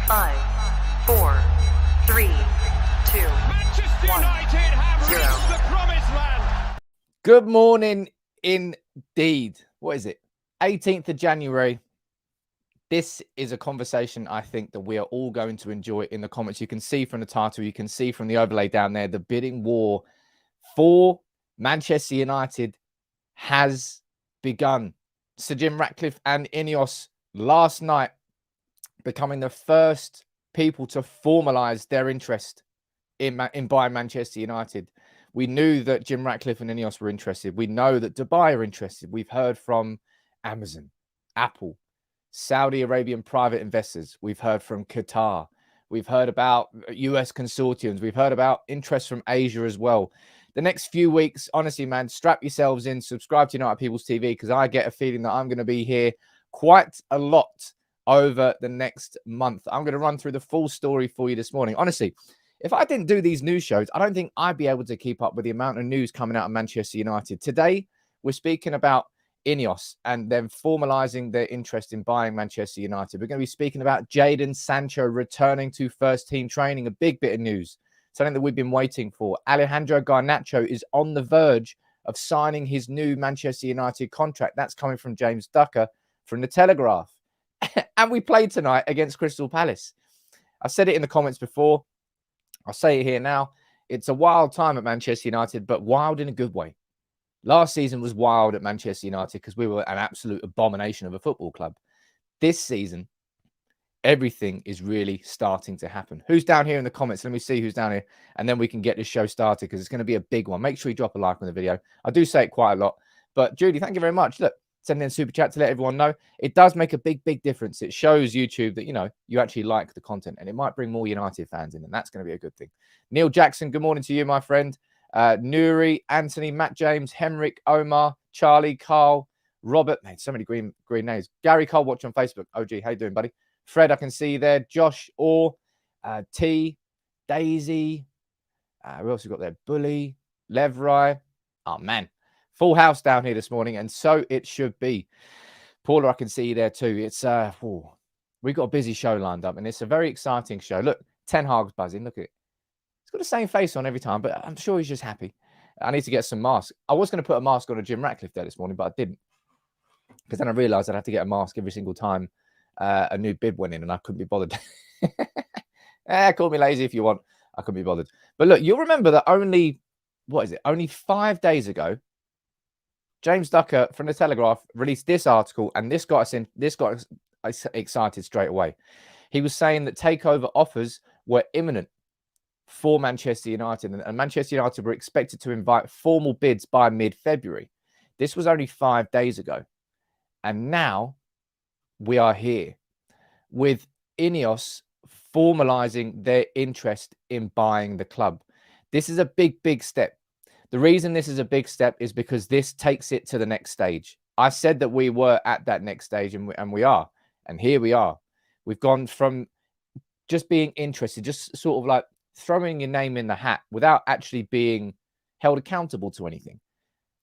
5, 4, 3, 2, Manchester 1, United have 0. reached the promised land. Good morning, indeed. What is it? 18th of January. This is a conversation I think that we are all going to enjoy in the comments. You can see from the title, you can see from the overlay down there, the bidding war for Manchester United has begun. Sir Jim Ratcliffe and INEOS last night becoming the first people to formalise their interest in buying Manchester United. We knew that Jim Ratcliffe and INEOS were interested. We know that Dubai are interested. We've heard from Amazon, Apple, Saudi Arabian private investors. We've heard from Qatar. We've heard about US consortiums. We've heard about interest from Asia as well. The next few weeks, honestly, man, strap yourselves in, subscribe to United People's TV, because I get a feeling that I'm going to be here quite a lot over the next month. I'm going to run through the full story for you this morning. Honestly, if I didn't do these news shows, I don't think I'd be able to keep up with the amount of news coming out of Manchester United. Today, we're speaking about INEOS and them formalising their interest in buying Manchester United. We're going to be speaking about Jadon Sancho returning to first-team training, a big bit of news, something that we've been waiting for. Alejandro Garnacho is on the verge of signing his new Manchester United contract. That's coming from James Ducker from The Telegraph. And we played tonight against Crystal Palace. I said it in the comments before. I'll say it here now. It's a wild time at Manchester United, but wild in a good way. Last season was wild at Manchester United because we were an absolute abomination of a football club. This season, everything is really starting to happen. Who's down here in the comments? Let me see who's down here, and then we can get this show started because it's going to be a big one. Make sure you drop a like on the video. I do say it quite a lot. But Judy, thank you very much. Look, send in a super chat to let everyone know. It does make a big, big difference. It shows YouTube that, you know, you actually like the content, and it might bring more United fans in, and that's going to be a good thing. Neil Jackson, good morning to you, my friend. Nuri, Anthony, Matt James, Henrik, Omar, Charlie, Carl, Robert. Man, so many green names. Gary Cole watching on Facebook. OG, how you doing, buddy? Fred, I can see you there. Josh, Orr, T, Daisy. Who else we got there? Bully, Levry. Oh, man. Full house down here this morning, and so it should be. Paula, I can see you there too. It's we've got a busy show lined up, and it's a very exciting show. Look, Ten Hag's buzzing. Look at it. He's got the same face on every time, but I'm sure he's just happy. I need to get some masks. I was going to put a mask on a Jim Ratcliffe there this morning, but I didn't, because then I realised I'd have to get a mask every single time a new bid went in, and I couldn't be bothered. Call me lazy if you want. I couldn't be bothered. But look, you'll remember that only 5 days ago, James Ducker from The Telegraph released this article, and this got us excited straight away. He was saying that takeover offers were imminent for Manchester United, and Manchester United were expected to invite formal bids by mid-February. This was only 5 days ago. And now we are here with INEOS formalising their interest in buying the club. This is a big, big step. The reason this is a big step is because this takes it to the next stage. I said that we were at that next stage, and we are. And here we are. We've gone from just being interested, just sort of like throwing your name in the hat without actually being held accountable to anything,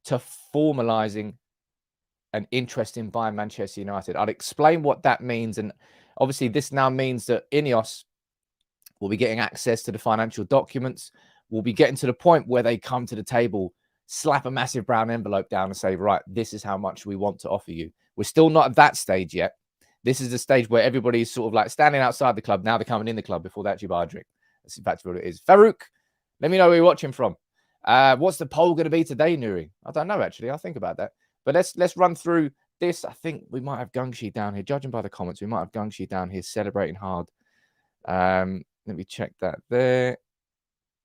to formalising an interest in buying Manchester United. I'll explain what that means. And obviously, this now means that INEOS will be getting access to the financial documents. We'll be getting to the point where they come to the table, slap a massive brown envelope down and say, right, this is how much we want to offer you. We're still not at that stage yet. This is the stage where everybody's sort of like standing outside the club. Now they're coming in the club before they actually buy a drink. That's in fact what it is. Farouk, let me know where you're watching from. What's the poll going to be today, Nuri? I don't know, actually. I'll think about that. But let's run through this. I think we might have Gungshi down here. Judging by the comments, we might have Gungshi down here celebrating hard. Let me check that there.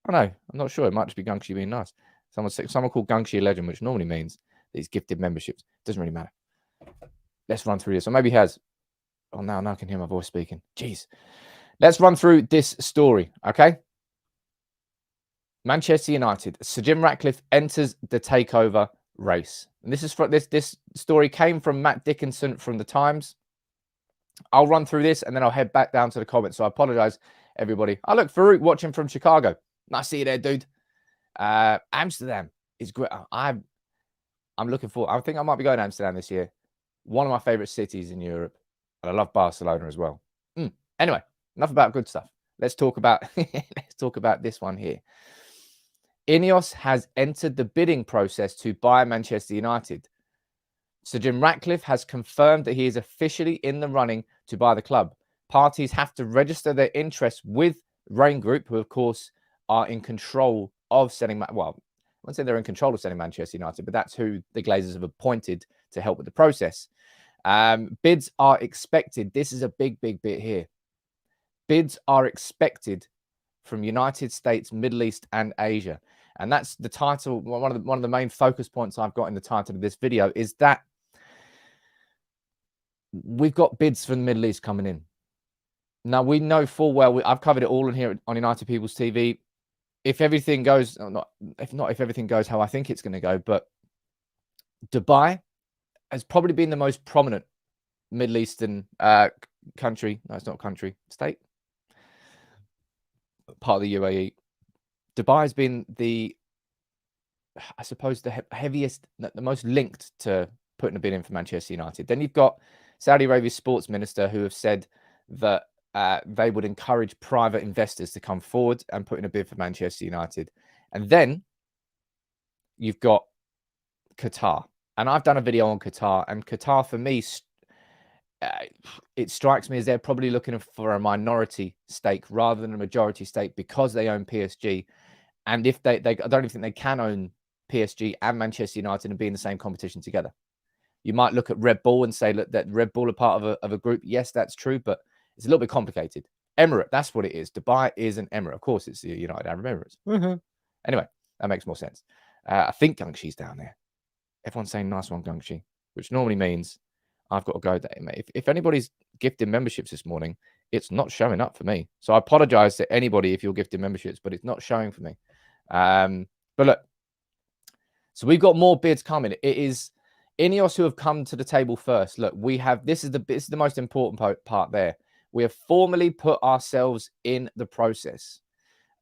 Oh, no, I'm not sure. It might just be Gungshi being nice. Someone called Gungshi a legend, which normally means that he's gifted memberships. Doesn't really matter. Let's run through this. Or maybe he has. Oh, now I can hear my voice speaking. Jeez. Let's run through this story, okay? Manchester United. Sir Jim Ratcliffe enters the takeover race. And this is this story came from Matt Dickinson from The Times. I'll run through this and then I'll head back down to the comments. So I apologize, everybody. Oh, look, Farouk watching from Chicago. Nice to see you there, dude. Amsterdam is great. I'm looking forward. I think I might be going to Amsterdam this year. One of my favorite cities in Europe. And I love Barcelona as well. Anyway, Enough about good stuff. Let's talk about this one here. INEOS has entered the bidding process to buy Manchester United. Sir Jim Ratcliffe has confirmed that he is officially in the running to buy the club. Parties have to register their interest with Rain Group, who of course are in control of selling. Well, I won't say they're in control of selling Manchester United, but that's who the Glazers have appointed to help with the process. Bids are expected. This is a big bit here. Bids are expected from United States, Middle East, and Asia. And that's the title. One of the main focus points I've got in the title of this video is that we've got bids from the Middle East coming in. Now, we know full well, I've covered it all in here on United People's TV. If everything goes, if everything goes how I think it's going to go, but Dubai has probably been the most prominent Middle Eastern country. No, it's not country, state. Part of the UAE. Dubai has been I suppose, the heaviest, the most linked to putting a bid in for Manchester United. Then you've got Saudi Arabia's sports minister who have said that they would encourage private investors to come forward and put in a bid for Manchester United. And then you've got Qatar. And I've done a video on Qatar. And Qatar, for me, it strikes me as they're probably looking for a minority stake rather than a majority stake because they own PSG. And if I don't even think they can own PSG and Manchester United and be in the same competition together. You might look at Red Bull and say, look, that Red Bull are part of a group. Yes, that's true, but it's a little bit complicated. Emirate, that's what it is. Dubai is an emirate. Of course, it's the United Arab Emirates. Anyway, that makes more sense. I think Gungxi's down there. Everyone's saying nice one, Gungxi, which normally means I've got to go there, mate. If anybody's gifting memberships this morning, it's not showing up for me. So I apologize to anybody if you're gifting memberships, but it's not showing for me. But look, so we've got more bids coming. It is INEOS who have come to the table first. Look, we have, this is the most important part there. We have formally put ourselves in the process.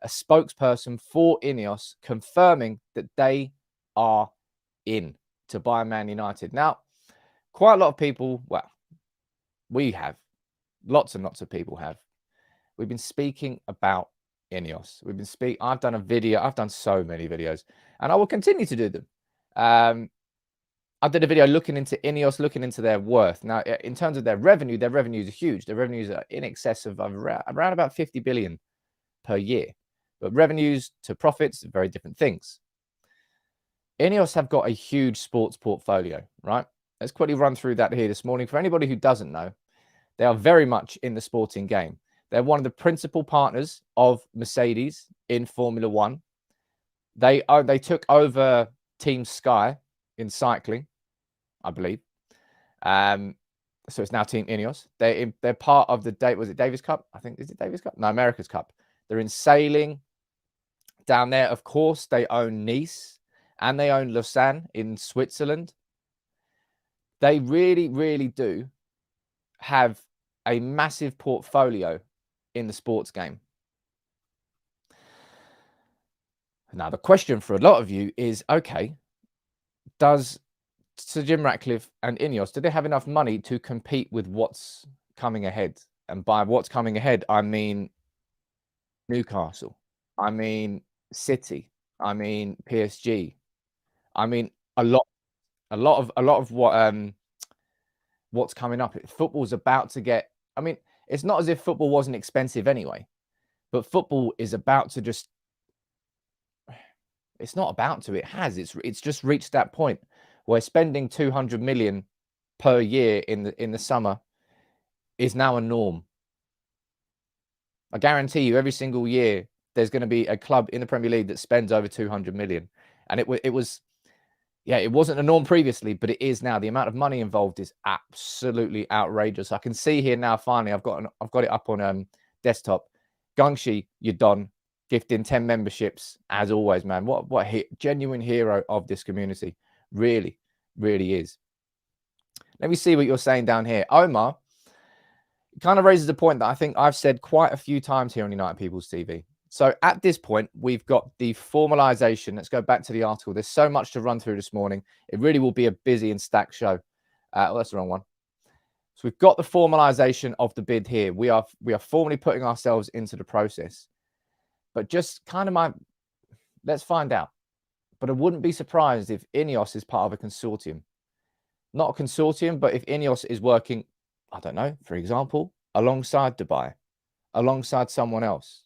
A spokesperson for INEOS confirming that they are in to buy Man United. Now, quite a lot of people, well, we have, lots and lots of people have. We've been speaking about INEOS. I've done a video. I've done so many videos, and I will continue to do them. I did a video looking into INEOS, looking into their worth. Now, in terms of their revenues are huge. Their revenues are in excess of around about 50 billion per year. But revenues to profits are very different things. INEOS have got a huge sports portfolio, right? Let's quickly run through that here this morning. For anybody who doesn't know, they are very much in the sporting game. They're one of the principal partners of Mercedes in Formula One. They took over Team Sky in cycling, I believe. So it's now Team INEOS. They're part of the Davis Cup? I think, is it Davis Cup? No, America's Cup. They're in sailing down there. Of course, they own Nice and they own Lausanne in Switzerland. They really, really do have a massive portfolio in the sports game. Now, the question for a lot of you is, okay, does Sir Jim Ratcliffe and INEOS, do they have enough money to compete with what's coming ahead? And by what's coming ahead, I mean Newcastle, I mean City, I mean PSG, I mean a lot of what's coming up. Football's about to get, I mean, it's not as if football wasn't expensive anyway, but football is about to just, it's not about to, it has, it's just reached that point where spending 200 million per year in the summer is now a norm. I guarantee you every single year there's going to be a club in the Premier League that spends over 200 million. And it was, yeah, it wasn't a norm previously, but it is now. The amount of money involved is absolutely outrageous. I can see here now, finally, I've got it up on desktop. Gungxi, Jadon, gifting 10 memberships, as always, man. What a genuine hero of this community. Really, really is. Let me see what you're saying down here. Omar kind of raises a point that I think I've said quite a few times here on United People's TV. So at this point, we've got the formalization. Let's go back to the article. There's so much to run through this morning. It really will be a busy and stacked show. Oh, that's the wrong one. So we've got the formalization of the bid here. We are formally putting ourselves into the process. But just kind of let's find out. But I wouldn't be surprised if INEOS is part of a consortium. Not a consortium, but if INEOS is working, I don't know, for example, alongside Dubai, alongside someone else,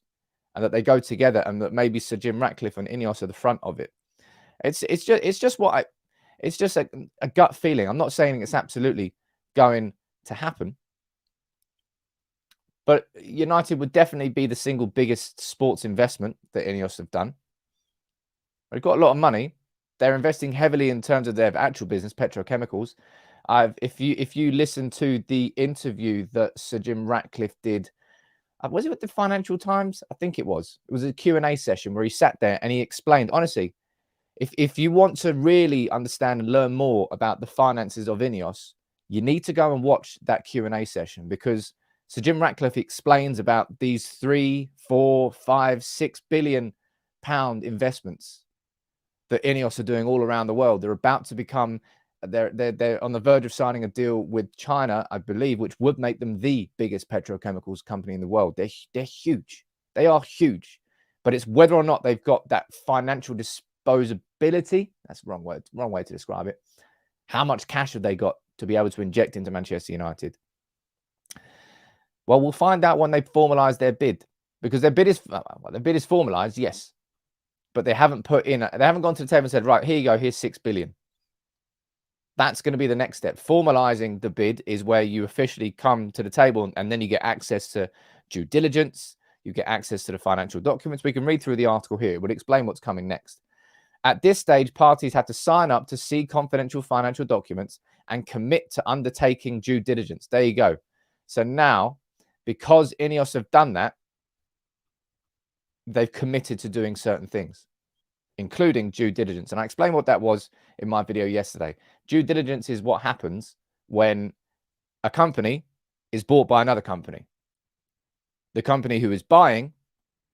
and that they go together, and that maybe Sir Jim Ratcliffe and INEOS are the front of it. It's just a gut feeling. I'm not saying it's absolutely going to happen, but United would definitely be the single biggest sports investment that INEOS have done. They've got a lot of money. They're investing heavily in terms of their actual business, petrochemicals. If you listen to the interview that Sir Jim Ratcliffe did, was it with the Financial Times? I think it was. It was a Q&A session where he sat there and he explained, honestly, if you want to really understand and learn more about the finances of INEOS, you need to go and watch that Q&A session, because Sir Jim Ratcliffe explains about these 3, 4, 5, 6 billion pound investments that INEOS are doing all around the world. They're about to become, they're on the verge of signing a deal with China, I believe, which would make them the biggest petrochemicals company in the world. They're huge. They are huge. But it's whether or not they've got that financial disposability. That's the wrong way to describe it. How much cash have they got to be able to inject into Manchester United? Well, we'll find out when they formalize their bid, because their bid is formalized, yes. But they haven't gone to the table and said, right, here you go, here's 6 billion. That's going to be the next step. Formalizing the bid is where you officially come to the table, and then you get access to due diligence. You get access to the financial documents. We can read through the article here. It would explain what's coming next. At this stage, parties have to sign up to see confidential financial documents and commit to undertaking due diligence. There you go. So now, because INEOS have done that, they've committed to doing certain things, including due diligence. And I explained what that was in my video yesterday. Due diligence is what happens when a company is bought by another company. The company who is buying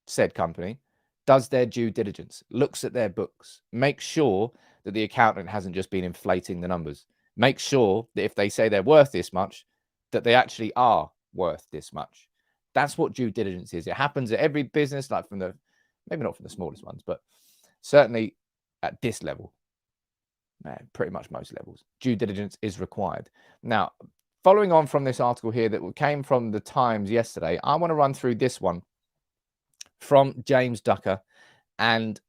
said company does their due diligence, looks at their books, makes sure that the accountant hasn't just been inflating the numbers, makes sure that if they say they're worth this much, that they actually are worth this much. That's what due diligence is. It happens at every business, like maybe not from the smallest ones, but certainly at this level, pretty much most levels, due diligence is required. Now, following on from this article here that came from the Times yesterday, I want to run through this one from James Ducker, and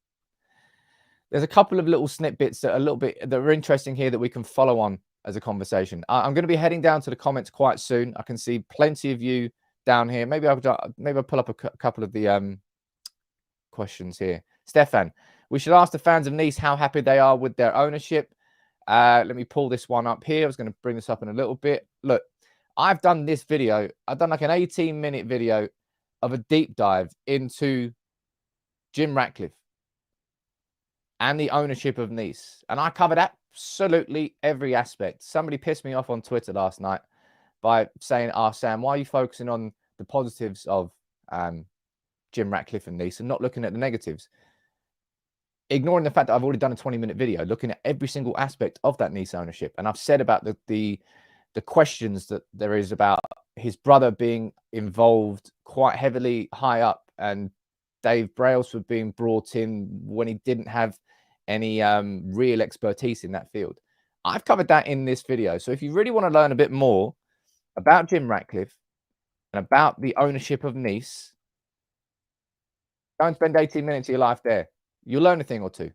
there's a couple of little snippets that are interesting here that we can follow on as a conversation. I'm going to be heading down to the comments quite soon. I can see plenty of you down here. Maybe I'll pull up a couple of the questions here. Stefan, we should ask the fans of Nice how happy they are with their ownership. Let me pull this one up here. I was going to bring this up in a little bit. Look, I've done this video. I've done like an 18-minute video of a deep dive into Jim Ratcliffe and the ownership of Nice. And I covered absolutely every aspect. Somebody pissed me off on Twitter last night by saying, Sam, why are you focusing on the positives of Jim Ratcliffe and Nice and not looking at the negatives? Ignoring the fact that I've already done a 20-minute video looking at every single aspect of that Nice ownership. And I've said about the questions that there is about his brother being involved quite heavily high up, and Dave Brailsford being brought in when he didn't have any real expertise in that field. I've covered that in this video. So if you really want to learn a bit more about Jim Ratcliffe and about the ownership of Nice, go and spend 18 minutes of your life there. You'll learn a thing or two.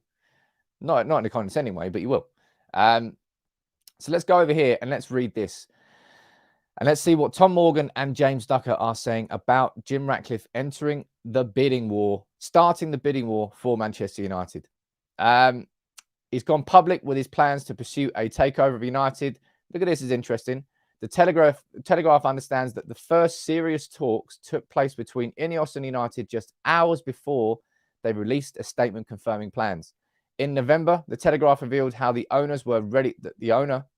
Not in a condescending way, but you will. So let's go over here and let's read this. And let's see what Tom Morgan and James Ducker are saying about Jim Ratcliffe entering the bidding war, starting the bidding war for Manchester United. He's gone public with his plans to pursue a takeover of United. Look at this, is interesting. The Telegraph understands that the first serious talks took place between INEOS and United just hours before they released a statement confirming plans. In November, the Telegraph revealed how the owner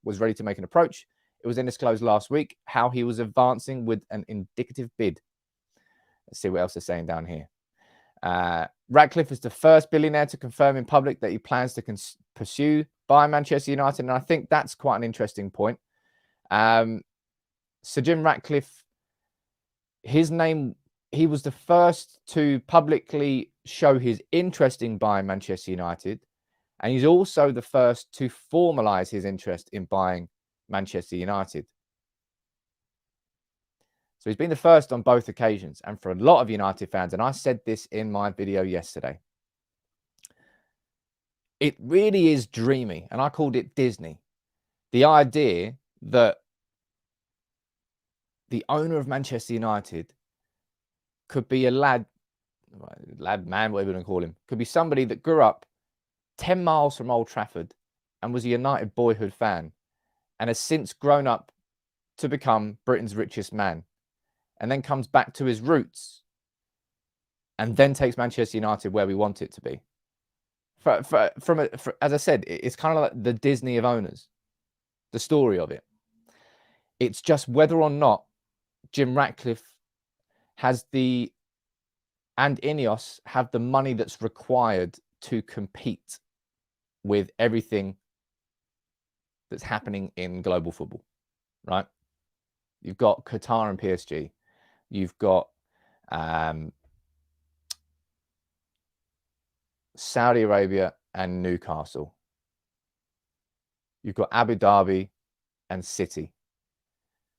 was ready to make an approach. It was then disclosed last week how he was advancing with an indicative bid. Let's see what else they're saying down here. Ratcliffe is the first billionaire to confirm in public that he plans to pursue by Manchester United. And I think that's quite an interesting point. Sir Jim Ratcliffe, his name, he was the first to publicly show his interest in buying Manchester United. And he's also the first to formalise his interest in buying Manchester United. So he's been the first on both occasions. And for a lot of United fans, and I said this in my video yesterday, it really is dreamy. And I called it Disney. The idea that the owner of Manchester United could be a lad man, whatever you want to call him, could be somebody that grew up 10 miles from Old Trafford and was a United boyhood fan and has since grown up to become Britain's richest man, and then comes back to his roots and then takes Manchester United where we want it to be. As I said, it's kind of like the Disney of owners, the story of it. It's just whether or not Jim Ratcliffe has and INEOS have the money that's required to compete with everything that's happening in global football, right? You've got Qatar and PSG. You've got Saudi Arabia and Newcastle. You've got Abu Dhabi and City.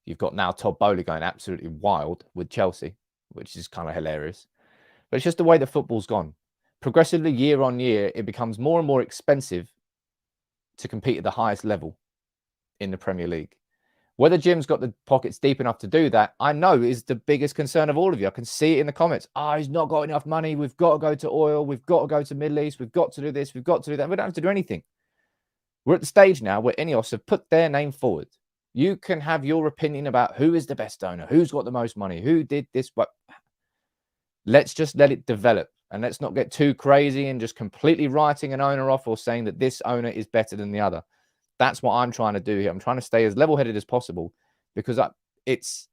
You've got now Todd Bowley going absolutely wild with Chelsea, which is kind of hilarious. But it's just the way that football's gone. Progressively, year on year, it becomes more and more expensive to compete at the highest level in the Premier League. Whether Jim's got the pockets deep enough to do that, I know is the biggest concern of all of you. I can see it in the comments. He's not got enough money. We've got to go to oil. We've got to go to Middle East. We've got to do this. We've got to do that. We don't have to do anything. We're at the stage now where INEOS have put their name forward. You can have your opinion about who is the best owner, who's got the most money, who did this. What? Let's just let it develop. And let's not get too crazy and just completely writing an owner off or saying that this owner is better than the other. That's what I'm trying to do here. I'm trying to stay as level-headed as possible because it's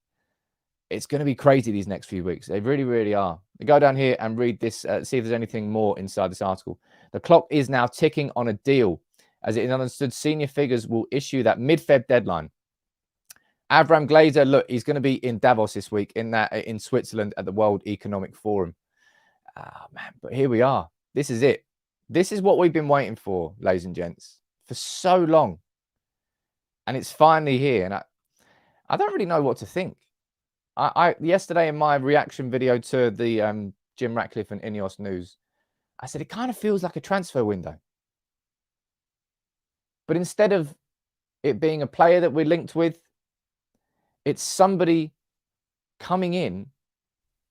going to be crazy these next few weeks. They really, really are. Go down here and read this, see if there's anything more inside this article. The clock is now ticking on a deal. As it is understood, senior figures will issue that mid-Feb deadline. Avram Glazer, look, he's going to be in Davos this week in Switzerland at the World Economic Forum. Man, but here we are. This is it. This is what we've been waiting for, ladies and gents, for so long. And it's finally here. And I don't really know what to think. I yesterday in my reaction video to the Jim Ratcliffe and INEOS news, I said it kind of feels like a transfer window. But instead of it being a player that we're linked with, it's somebody coming in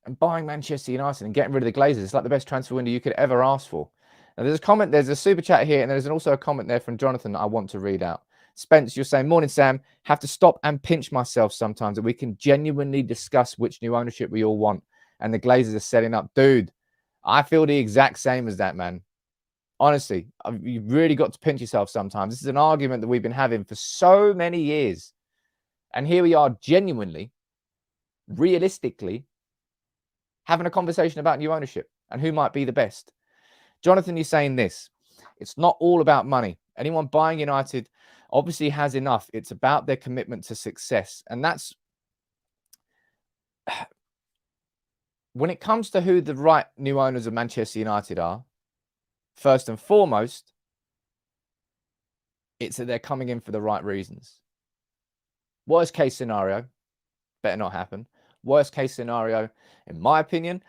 and buying Manchester United and getting rid of the Glazers. It's like the best transfer window you could ever ask for. Now, there's a comment, there's a super chat here, and there's also a comment there from Jonathan that I want to read out. Spence, you're saying, morning, Sam. Have to stop and pinch myself sometimes that we can genuinely discuss which new ownership we all want. And the Glazers are setting up. Dude, I feel the exact same as that, man. Honestly, you've really got to pinch yourself sometimes. This is an argument that we've been having for so many years. And here we are genuinely, realistically, having a conversation about new ownership and who might be the best. Jonathan, you're saying this. It's not all about money. Anyone buying United obviously has enough. It's about their commitment to success. And that's when it comes to who the right new owners of Manchester United are, first and foremost, it's that they're coming in for the right reasons. Worst case scenario, better not happen. Worst case scenario, in my opinion,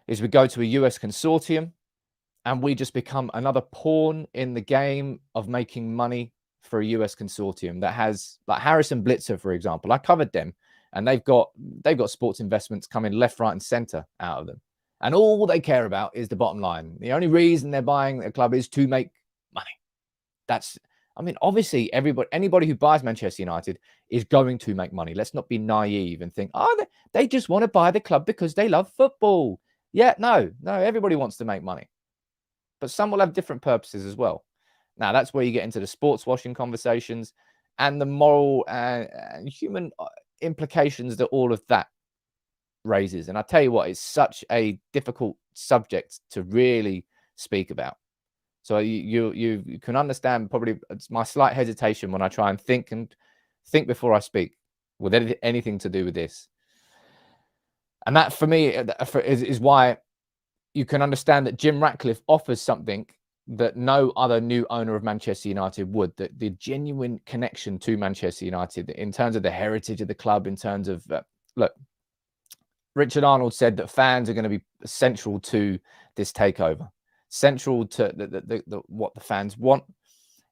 is we go to a US consortium and we just become another pawn in the game of making money for a US consortium that has, like Harrison Blitzer, for example. I covered them, and they've got sports investments coming left, right, and center out of them. And all they care about is the bottom line. The only reason they're buying a club is to make money. Obviously, anybody who buys Manchester United is going to make money. Let's not be naive and think, they just want to buy the club because they love football. Yeah, no, everybody wants to make money. But some will have different purposes as well. Now, that's where you get into the sports washing conversations and the moral and human implications that all of that raises. And I tell you what, it's such a difficult subject to really speak about. So you can understand probably my slight hesitation when I try and think before I speak. with anything to do with this. And that, for me, is why you can understand that Jim Ratcliffe offers something that no other new owner of Manchester United would, that the genuine connection to Manchester United in terms of the heritage of the club, in terms of, look, Richard Arnold said that fans are going to be central to this takeover, central to what the fans want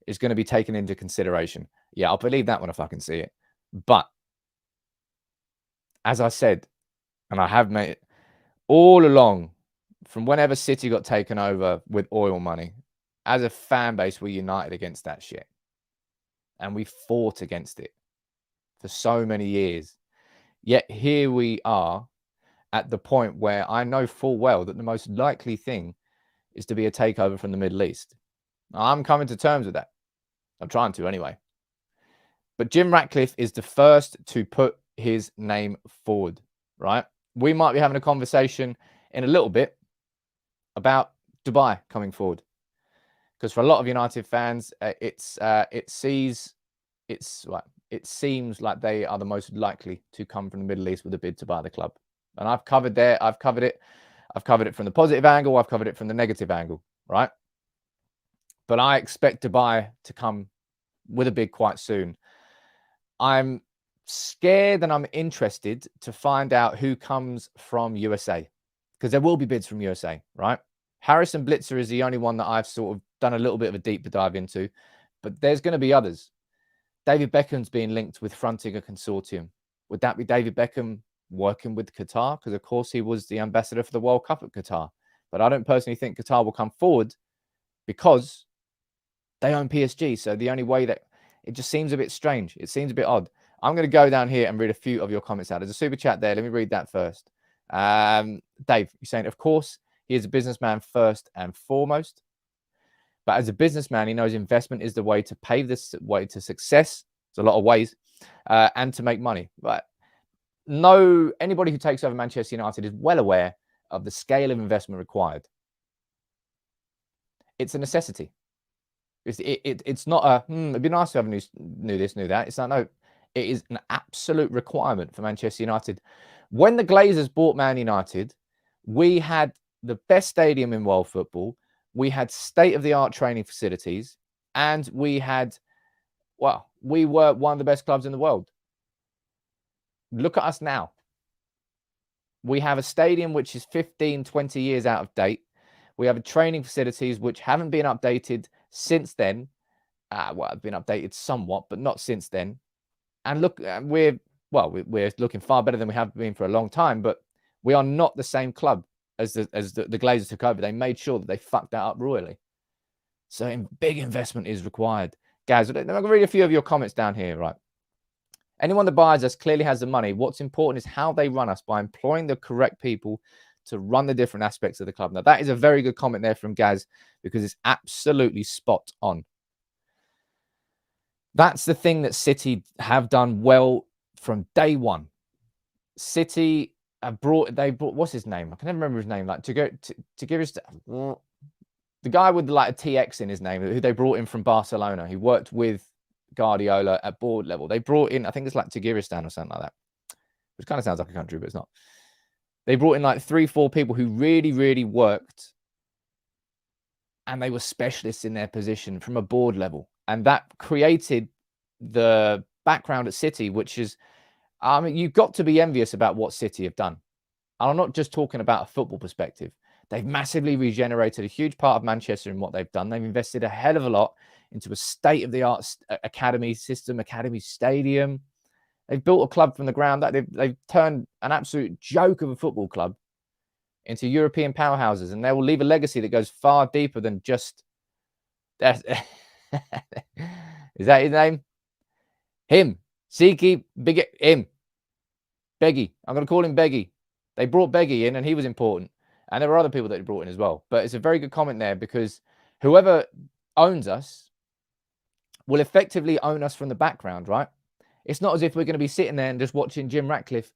is going to be taken into consideration. Yeah, I'll believe that when I fucking see it. But as I said, and I have made it all along, from whenever City got taken over with oil money, as a fan base, we're united against that shit. And we fought against it for so many years. Yet here we are at the point where I know full well that the most likely thing is to be a takeover from the Middle East. I'm coming to terms with that. I'm trying to anyway. But Jim Ratcliffe is the first to put his name forward, right? We might be having a conversation in a little bit about Dubai coming forward, because for a lot of United fans, it seems like they are the most likely to come from the Middle East with a bid to buy the club. And I've covered it from the positive angle, I've covered it from the negative angle, right? But I expect Dubai to come with a bid quite soon. I'm scared and I'm interested to find out who comes from USA, because there will be bids from USA, right? Harrison Blitzer is the only one that I've sort of done a little bit of a deeper dive into, but there's going to be others. David Beckham's being linked with fronting a consortium. Would that be David Beckham working with Qatar? Because, of course, he was the ambassador for the World Cup at Qatar. But I don't personally think Qatar will come forward because they own PSG. So the only way that it just seems a bit strange. It seems a bit odd. I'm going to go down here and read a few of your comments out. There's a super chat there. Let me read that first. Dave, you're saying, of course, he is a businessman first and foremost. But as a businessman, he knows investment is the way to pave this way to success. There's a lot of ways. And to make money. But anybody who takes over Manchester United is well aware of the scale of investment required. It's a necessity. It's not a, it'd be nice to have knew this, knew that. It's not, no, it is an absolute requirement for Manchester United. When the Glazers bought Man United, we had the best stadium in world football. We had state-of-the-art training facilities, and we were one of the best clubs in the world. Look at us now. We have a stadium which is 15, 20 years out of date. We have training facilities which haven't been updated since then. Have been updated somewhat, but not since then. And look, we're looking far better than we have been for a long time, but we are not the same club as the Glazers took over. They made sure that they fucked that up royally. So big investment is required. Guys, I'm going to read a few of your comments down here, right? Anyone that buys us clearly has the money. What's important is how they run us by employing the correct people to run the different aspects of the club. Now, that is a very good comment there from Gaz, because it's absolutely spot on. That's the thing that City have done well from day one. City have brought, what's his name? I can never remember his name. Like, to give us the guy with like a TX in his name, who they brought in from Barcelona. He worked with Guardiola at board level. They brought in, I think it's like Tajikiristan or something like that, which kind of sounds like a country, but it's not. They brought in like 3-4 people who really, really worked, and they were specialists in their position from a board level. And that created the background at City, which is, I mean, you've got to be envious about what City have done. And I'm not just talking about a football perspective. They've massively regenerated a huge part of Manchester in what they've done. They've invested a hell of a lot into a state-of-the-art academy system, academy stadium. They've built a club from the ground up. They've turned an absolute joke of a football club into European powerhouses, and they will leave a legacy that goes far deeper than just that. Is that his name? Him. Siki, him. Beggy. I'm going to call him Beggy. They brought Beggy in, and he was important. And there were other people that they brought in as well. But it's a very good comment there, because whoever owns us will effectively own us from the background, right? It's not as if we're going to be sitting there and just watching Jim Ratcliffe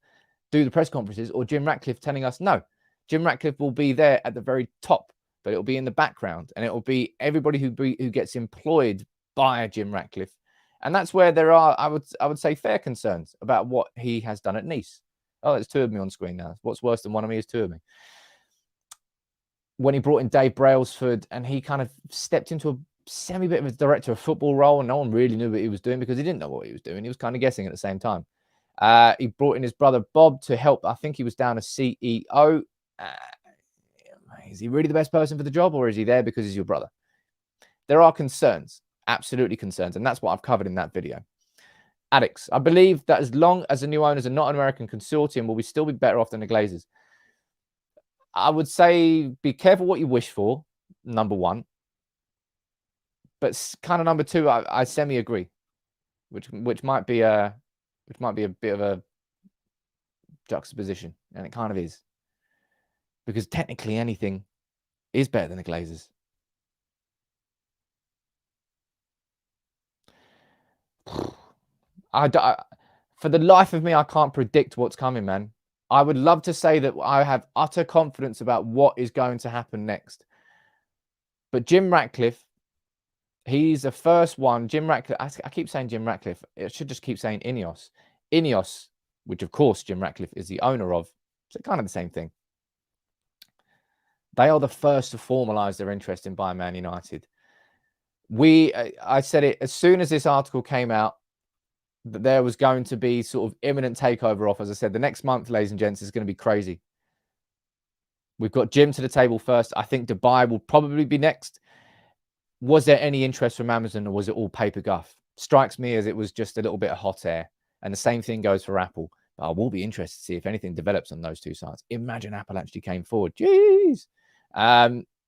do the press conferences, or Jim Ratcliffe telling us no. Jim Ratcliffe will be there at the very top, but it will be in the background, and it will be everybody who gets employed by Jim Ratcliffe And that's where there are, I would say, fair concerns about what he has done at Nice. Oh, there's two of me on screen now. What's worse than one of me is two of me. When he brought in Dave Brailsford and he kind of stepped into a semi-bit of a director of football role, and no one really knew what he was doing because he didn't know what he was doing. He was kind of guessing at the same time. He brought in his brother Bob to help. I think he was down as CEO. Is he really the best person for the job, or is he there because he's your brother? There are concerns, absolutely concerns, and that's what I've covered in that video. Alex, I believe that as long as the new owners are not an American consortium, will we still be better off than the Glazers? I would say be careful what you wish for, number one. But kind of number two, I semi-agree, which might be a bit of a juxtaposition, and it kind of is, because technically anything is better than the Glazers. For the life of me, I can't predict what's coming, man. I would love to say that I have utter confidence about what is going to happen next. But Jim Ratcliffe, he's the first one. Jim Ratcliffe, I keep saying Jim Ratcliffe. It should just keep saying INEOS. INEOS, which of course Jim Ratcliffe is the owner of. So kind of the same thing. They are the first to formalise their interest in buying Man United. I said it as soon as this article came out, that there was going to be sort of imminent takeover offers. I said the next month, ladies and gents, is going to be crazy. We've got Jim to the table first. I think Dubai will probably be next. Was there any interest from Amazon, or was it all paper guff? Strikes me as it was just a little bit of hot air. And the same thing goes for Apple. But I will be interested to see if anything develops on those two sides. Imagine Apple actually came forward. Jeez.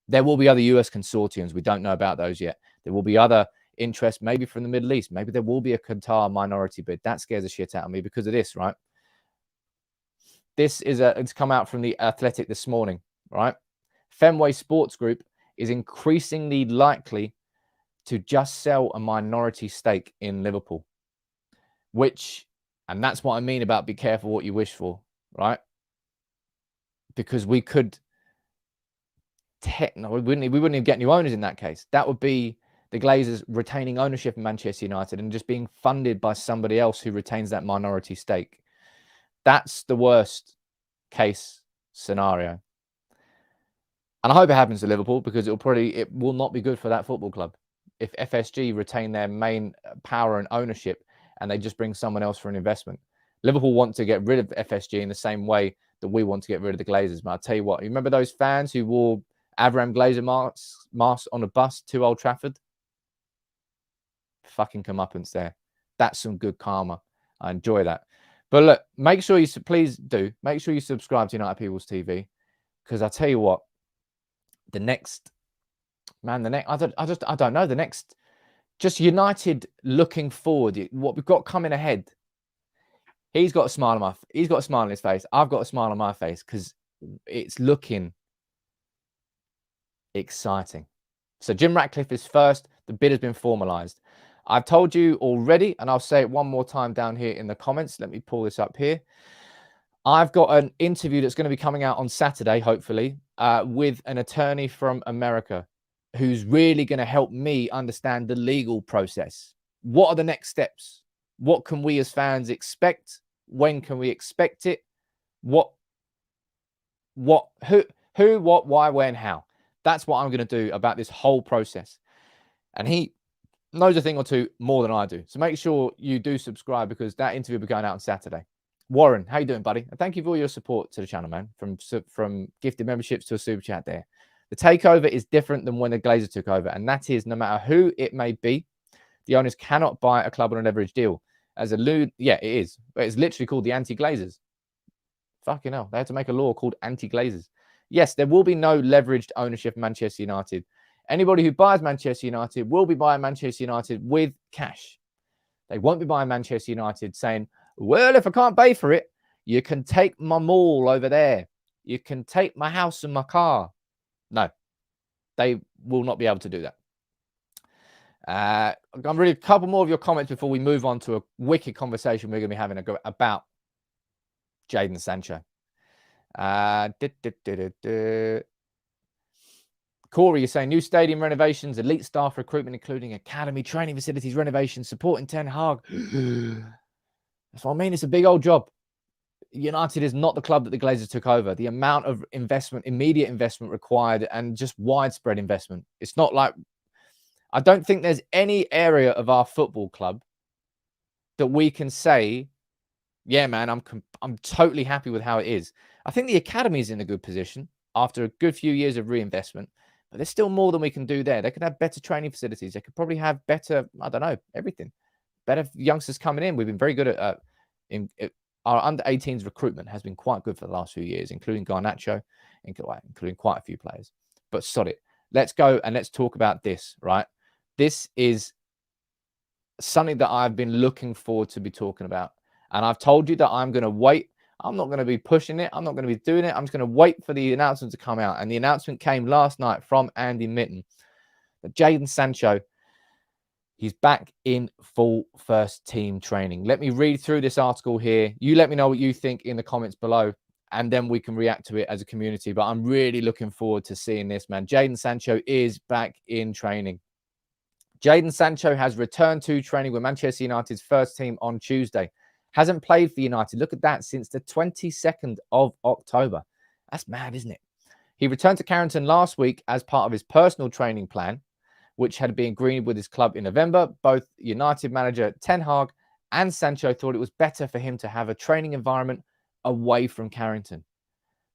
There will be other US consortiums. We don't know about those yet. There will be other interest, maybe from the Middle East. Maybe there will be a Qatar minority bid. That scares the shit out of me because of this, right? This is it's come out from the Athletic this morning, right? Fenway Sports Group is increasingly likely to just sell a minority stake in Liverpool, and that's what I mean about be careful what you wish for, right? Because we could, we wouldn't even get new owners in that case. That would be the Glazers retaining ownership in Manchester United and just being funded by somebody else who retains that minority stake. That's the worst case scenario. And I hope it happens to Liverpool, because it will not be good for that football club if FSG retain their main power and ownership and they just bring someone else for an investment. Liverpool want to get rid of FSG in the same way that we want to get rid of the Glazers. But I'll tell you what, you remember those fans who wore Avram Glazer masks on a bus to Old Trafford? Fucking comeuppance there. That's some good karma. I enjoy that. But look, make sure you subscribe to United People's TV, because I tell you what, I don't know, the next, just United looking forward, what we've got coming ahead. He's got a smile on his face. I've got a smile on my face, because it's looking exciting. So Jim Ratcliffe is first. The bid has been formalised. I've told you already, and I'll say it one more time down here in the comments. Let me pull this up here. I've got an interview that's going to be coming out on Saturday, hopefully, with an attorney from America who's really going to help me understand the legal process. What are the next steps? What can we as fans expect? When can we expect it? Who, what, why, when, how? That's what I'm going to do about this whole process. And he knows a thing or two more than I do. So make sure you do subscribe, because that interview will be going out on Saturday. Warren, how you doing, buddy? And thank you for all your support to the channel, man. From gifted memberships to a super chat there. The takeover is different than when the Glazers took over, and that is, no matter who it may be, the owners cannot buy a club on a leverage deal. Yeah, it is. It's literally called the anti-Glazers. Fucking hell. They had to make a law called anti-Glazers. Yes, there will be no leveraged ownership of Manchester United. Anybody who buys Manchester United will be buying Manchester United with cash. They won't be buying Manchester United saying, well, if I can't pay for it, you can take my mall over there. You can take my house and my car. No, they will not be able to do that. I'm going to read a couple more of your comments before we move on to a wicked conversation we're going to be having about Jadon Sancho. Corey, you're saying new stadium renovations, elite staff recruitment, including academy, training facilities, renovations, supporting Ten Hag. That's what I mean. It's a big old job. United is not the club that the Glazers took over. The amount of investment, immediate investment required, and just widespread investment. It's not like, I don't think there's any area of our football club that we can say, yeah, man, I'm totally happy with how it is. I think the academy is in a good position after a good few years of reinvestment, but there's still more than we can do there. They could have better training facilities. They could probably have better, I don't know, everything. Better youngsters coming in. We've been very good at our under-18s recruitment has been quite good for the last few years, including Garnacho, including quite a few players. But sod it. Let's go and let's talk about this, right? This is something that I've been looking forward to be talking about. And I've told you that I'm going to wait. I'm not going to be pushing it. I'm not going to be doing it. I'm just going to wait for the announcement to come out. And the announcement came last night from Andy Mitten that Jadon Sancho, he's back in full first team training. Let me read through this article here. You let me know what you think in the comments below, and then we can react to it as a community. But I'm really looking forward to seeing this, man. Jadon Sancho is back in training. Jadon Sancho has returned to training with Manchester United's first team on Tuesday. Hasn't played for United. Look at that, since the 22nd of October. That's mad, isn't it? He returned to Carrington last week as part of his personal training plan, which had been agreed with his club in November. Both United manager Ten Hag and Sancho thought it was better for him to have a training environment away from Carrington.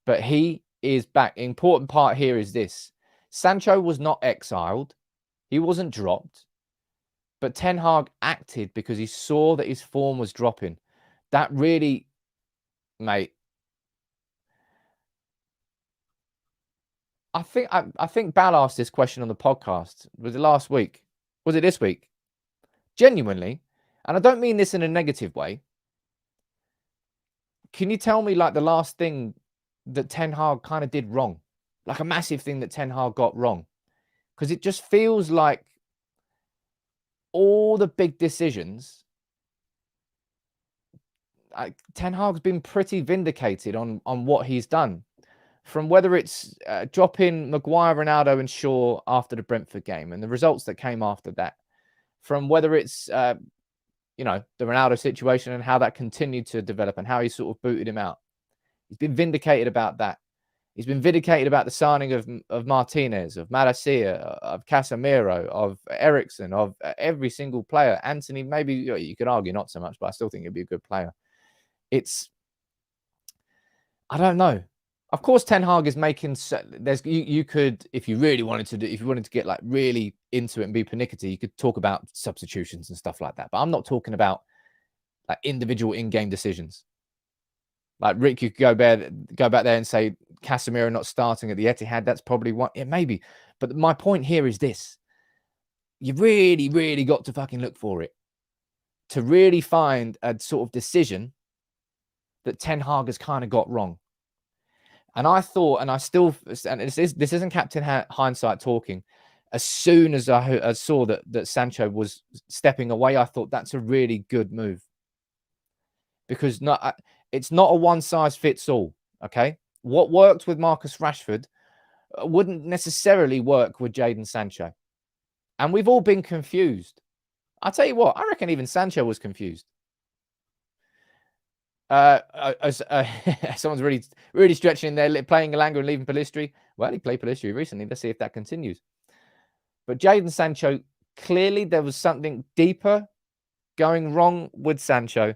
But he is back. The important part here is this. Sancho was not exiled. He wasn't dropped. But Ten Hag acted because he saw that his form was dropping. That really, mate, I think Bal asked this question on the podcast. Was it last week? Was it this week? Genuinely, and I don't mean this in a negative way. Can you tell me, like, the last thing that Ten Hag kind of did wrong? Like a massive thing that Ten Hag got wrong? Because it just feels like all the big decisions, Ten Hag's been pretty vindicated on what he's done. From whether it's dropping Maguire, Ronaldo and Shaw after the Brentford game and the results that came after that. From whether it's, the Ronaldo situation and how that continued to develop and how he sort of booted him out. He's been vindicated about that. He's been vindicated about the signing of Martinez, of Malacia, of Casemiro, of Eriksen, of every single player. Anthony, maybe you could argue not so much, but I still think he'd be a good player. I don't know. Of course, Ten Hag is making. You could, if you really wanted to do, if you wanted to get like really into it and be pernickety, you could talk about substitutions and stuff like that. But I'm not talking about like individual in-game decisions. Like Rick, you could go back there and say Casemiro not starting at the Etihad. That's probably one. Yeah, maybe. But my point here is this: you really, really got to fucking look for it to really find a sort of decision that Ten Hag has kind of got wrong. And I thought, and I still, and this isn't Captain Hindsight talking. As soon as I saw that Sancho was stepping away, I thought that's a really good move. Because it's not a one-size-fits-all, okay? What worked with Marcus Rashford wouldn't necessarily work with Jadon Sancho. And we've all been confused. I'll tell you what, I reckon even Sancho was confused. Someone's really stretching there, playing Elanga and leaving Pellistri. Well, he played Pellistri recently. Let's see if that continues. But Jadon Sancho, clearly there was something deeper going wrong with Sancho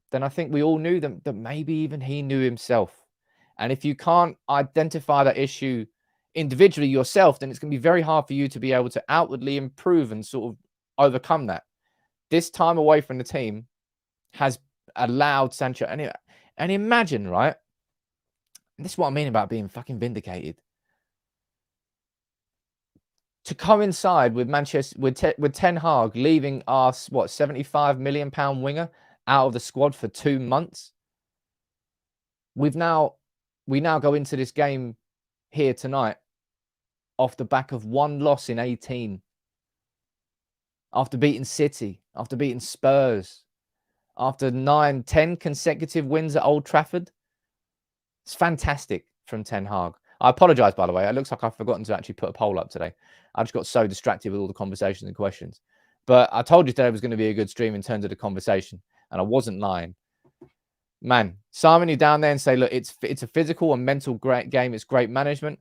than I think we all knew that maybe even he knew himself. And if you can't identify that issue individually yourself, then it's going to be very hard for you to be able to outwardly improve and sort of overcome that. This time away from the team has allowed Sancho, and imagine, right? And this is what I mean about being fucking vindicated. To coincide with Manchester, with Ten Hag leaving our £75 million winger out of the squad for 2 months. We now go into this game here tonight off the back of one loss in 18. After beating City, after beating Spurs, after 9-10 consecutive wins at Old Trafford. It's fantastic from Ten Hag. I apologize, by the way. It looks like I've forgotten to actually put a poll up today. I just got so distracted with all the conversations and questions. But I told you today was going to be a good stream in terms of the conversation, and I wasn't lying. Man, Simon, you down there and say, look, it's a physical and mental great game. It's great management.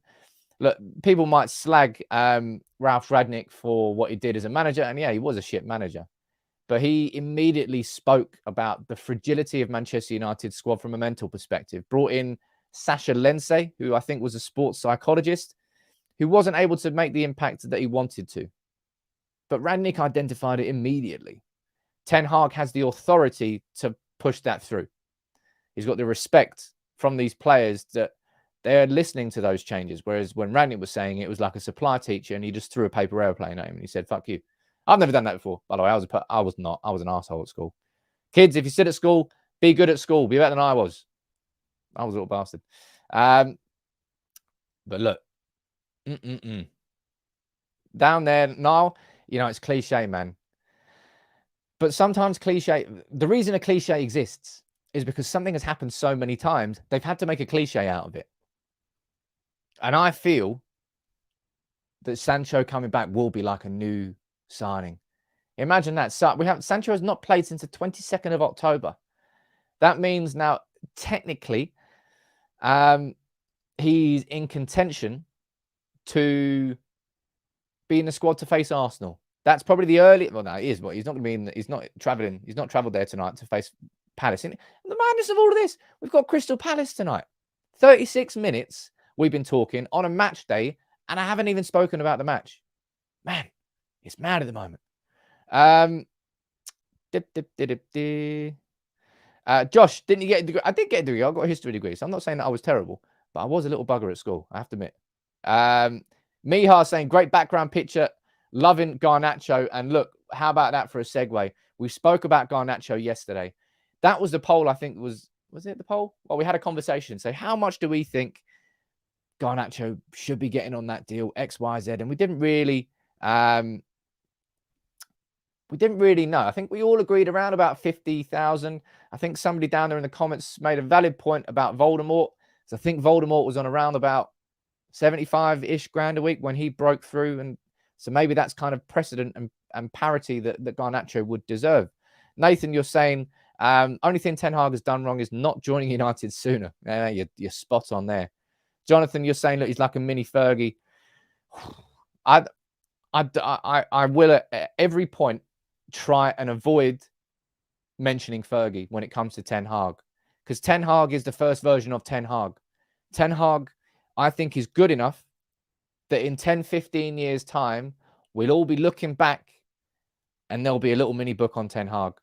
Look, people might slag Ralph Rangnick for what he did as a manager, and yeah, he was a shit manager. But he immediately spoke about the fragility of Manchester United's squad from a mental perspective. Brought in Sasha Lense, who I think was a sports psychologist, who wasn't able to make the impact that he wanted to. But Rangnick identified it immediately. Ten Hag has the authority to push that through. He's got the respect from these players that they're listening to those changes. Whereas when Rangnick was saying it was like a supply teacher and he just threw a paper airplane at him and he said, fuck you. I've never done that before, by the way. I was an asshole at school. Kids, if you sit at school, be good at school. Be better than I was. I was a little bastard. But look. Down there, Niall, you know, it's cliche, man. But sometimes cliche, the reason a cliche exists is because something has happened so many times, they've had to make a cliche out of it. And I feel that Sancho coming back will be like a new signing. Imagine that. Sancho has not played since the 22nd of October. That means now, technically, he's in contention to be in the squad to face Arsenal. That's probably the early. Well, no, it is. But he's not going to be in. He's not traveling. He's not travelled there tonight to face Palace. And the madness of all of this, we've got Crystal Palace tonight. 36 minutes we've been talking on a match day, and I haven't even spoken about the match. Man, it's mad at the moment. Josh, didn't you get a degree? I did get a degree. I got a history degree, so I'm not saying that I was terrible, but I was a little bugger at school, I have to admit. Mihar saying, great background picture, loving Garnacho. And look, how about that for a segue? We spoke about Garnacho yesterday. That was the poll, I think, was it the poll? Well, we had a conversation. So how much do we think Garnacho should be getting on that deal, X, Y, Z? And we didn't really know. I think we all agreed around about 50,000. I think somebody down there in the comments made a valid point about Voldemort. So I think Voldemort was on around about 75-ish grand a week when he broke through. And so maybe that's kind of precedent and parity that Garnacho would deserve. Nathan, you're saying only thing Ten Hag has done wrong is not joining United sooner. You're spot on there. Jonathan, you're saying, look, he's like a mini Fergie. I will at every point try and avoid mentioning Fergie when it comes to Ten Hag, because Ten Hag is the first version of Ten Hag. Ten Hag, I think, is good enough that in 10, 15 years' time, we'll all be looking back and there'll be a little mini book on Ten Hag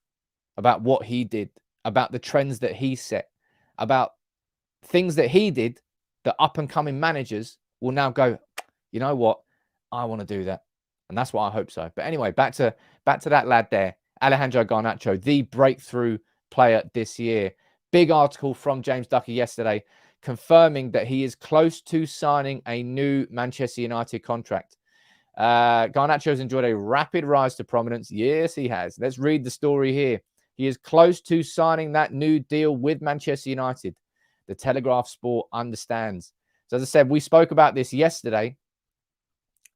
about what he did, about the trends that he set, about things that he did that up-and-coming managers will now go, you know what, I want to do that. And that's what I hope so. But anyway, back to that lad there, Alejandro Garnacho, the breakthrough player this year. Big article from James Ducker yesterday confirming that he is close to signing a new Manchester United contract. Garnacho has enjoyed a rapid rise to prominence. Yes, he has. Let's read the story here. He is close to signing that new deal with Manchester United. The Telegraph Sport understands. So as I said, we spoke about this yesterday,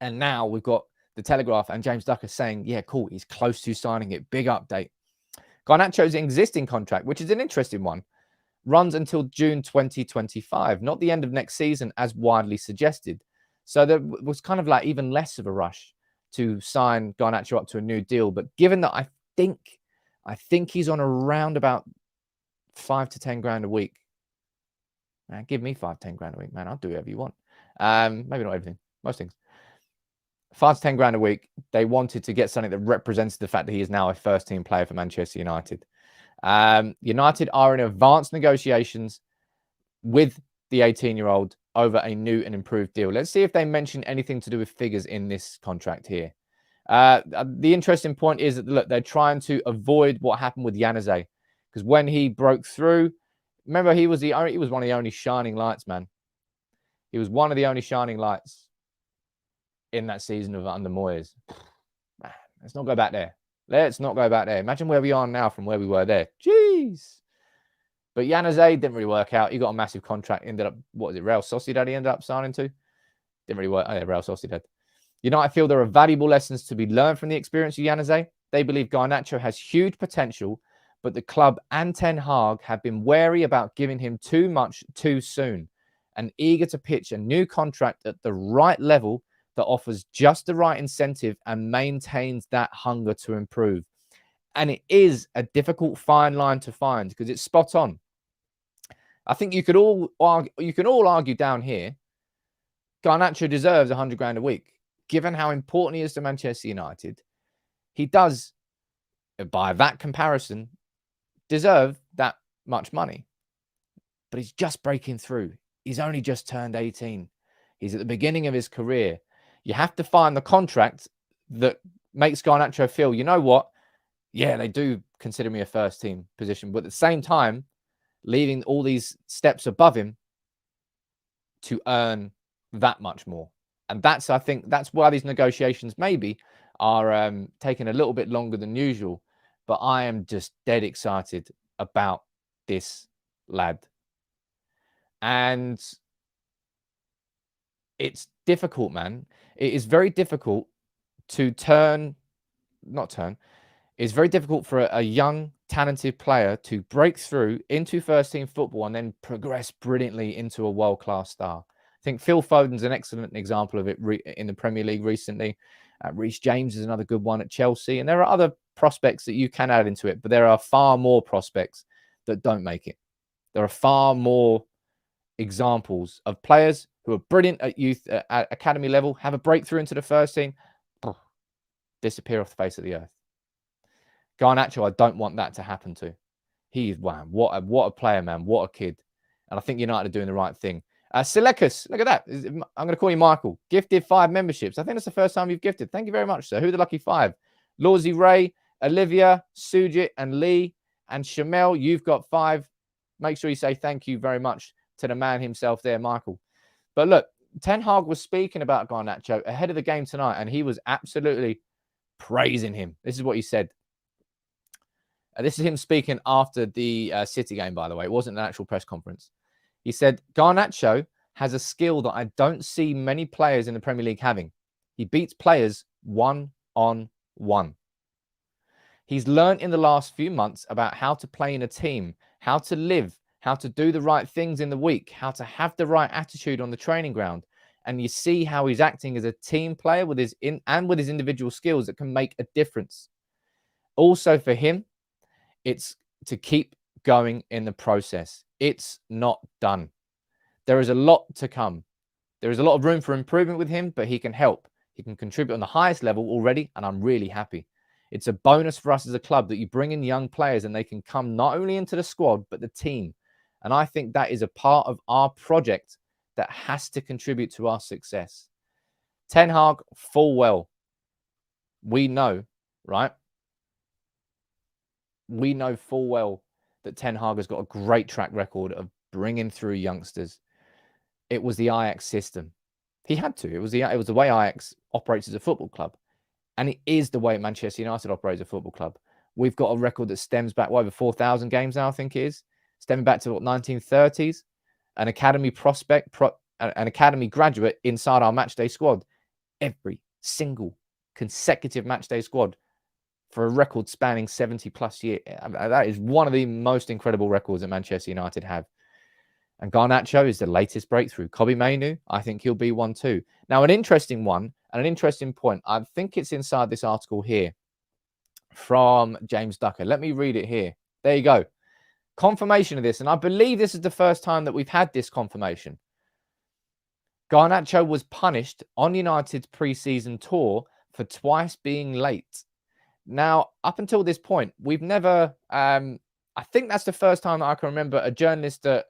and now we've got the Telegraph and James Ducker saying, yeah, cool, he's close to signing it. Big update. Garnacho's existing contract, which is an interesting one, runs until June 2025, not the end of next season as widely suggested. So there was kind of like even less of a rush to sign Garnacho up to a new deal. But given that I think he's on around about 5 to 10 grand a week. Man, give me 5, 10 grand a week, man. I'll do whatever you want. Maybe not everything, most things. 5 to 10 grand a week. They wanted to get something that represents the fact that he is now a first-team player for Manchester United. United are in advanced negotiations with the 18-year-old over a new and improved deal. Let's see if they mention anything to do with figures in this contract here. The interesting point is that, look, they're trying to avoid what happened with Januzaj, because when he broke through, remember, he was one of the only shining lights, man. He was one of the only shining lights in that season of under Moyes. Man, let's not go back there. Let's not go back there. Imagine where we are now from where we were there. Jeez. But Januzaj didn't really work out. He got a massive contract. Ended up, what was it, Real Sociedad he ended up signing to? Didn't really work. Oh, yeah, Real Sociedad. United feel there are valuable lessons to be learned from the experience of Januzaj. They believe Garnacho has huge potential, but the club and Ten Hag have been wary about giving him too much too soon and eager to pitch a new contract at the right level that offers just the right incentive and maintains that hunger to improve. And it is a difficult fine line to find because it's spot on. I think you can all argue down here, Garnacho deserves 100 grand a week. Given how important he is to Manchester United, he does, by that comparison, deserve that much money. But he's just breaking through. He's only just turned 18. He's at the beginning of his career. You have to find the contract that makes Garnacho feel, you know what? Yeah, they do consider me a first team position, but at the same time, leaving all these steps above him to earn that much more. And that's, I think, that's why these negotiations maybe are taking a little bit longer than usual. But I am just dead excited about this lad. And it's difficult, man. It is very difficult to it's very difficult for a young, talented player to break through into first-team football and then progress brilliantly into a world-class star. I think Phil Foden's an excellent example of it in the Premier League recently. Reece James is another good one at Chelsea. And there are other prospects that you can add into it, but there are far more prospects that don't make it. There are far more examples of players who are brilliant at youth, at academy level, have a breakthrough into the first team, disappear off the face of the earth. Garnacho, I don't want that to happen to. He's, wow, what a player, man. What a kid. And I think United are doing the right thing. Silekus, look at that. I'm going to call you Michael. Gifted 5 memberships. I think that's the first time you've gifted. Thank you very much, sir. Who are the lucky 5? Lawsy Ray, Olivia, Sujit, and Lee, and Shamel. You've got 5. Make sure you say thank you very much to the man himself there, Michael. But look, Ten Hag was speaking about Garnacho ahead of the game tonight, and he was absolutely praising him. This is what he said. This is him speaking after the City game, by the way. It wasn't an actual press conference. He said, Garnacho has a skill that I don't see many players in the Premier League having. He beats players one-on-one. He's learned in the last few months about how to play in a team, how to live, how to do the right things in the week, how to have the right attitude on the training ground. And you see how he's acting as a team player with his individual skills that can make a difference. Also for him, it's to keep going in the process. It's not done. There is a lot to come. There is a lot of room for improvement with him, but he can help. He can contribute on the highest level already, and I'm really happy. It's a bonus for us as a club that you bring in young players and they can come not only into the squad, but the team. And I think that is a part of our project that has to contribute to our success. Ten Hag, full well. We know, right? We know full well that Ten Hag has got a great track record of bringing through youngsters. It was the Ajax system. He had to. It was the way Ajax operates as a football club. And it is the way Manchester United operates as a football club. We've got a record that stems back, over 4,000 games now, I think it is. Stemming back to the 1930s. An academy an academy graduate inside our matchday squad. Every single consecutive matchday squad for a record spanning 70 plus years. That is one of the most incredible records that Manchester United have. And Garnacho is the latest breakthrough. Kobbie Mainoo, I think he'll be one too. Now, an interesting one and an interesting point. I think it's inside this article here from James Ducker. Let me read it here. There you go. Confirmation of this. And I believe this is the first time that we've had this confirmation. Garnacho was punished on United's pre-season tour for twice being late. Now, up until this point, we've never, I think that's the first time that I can remember a journalist that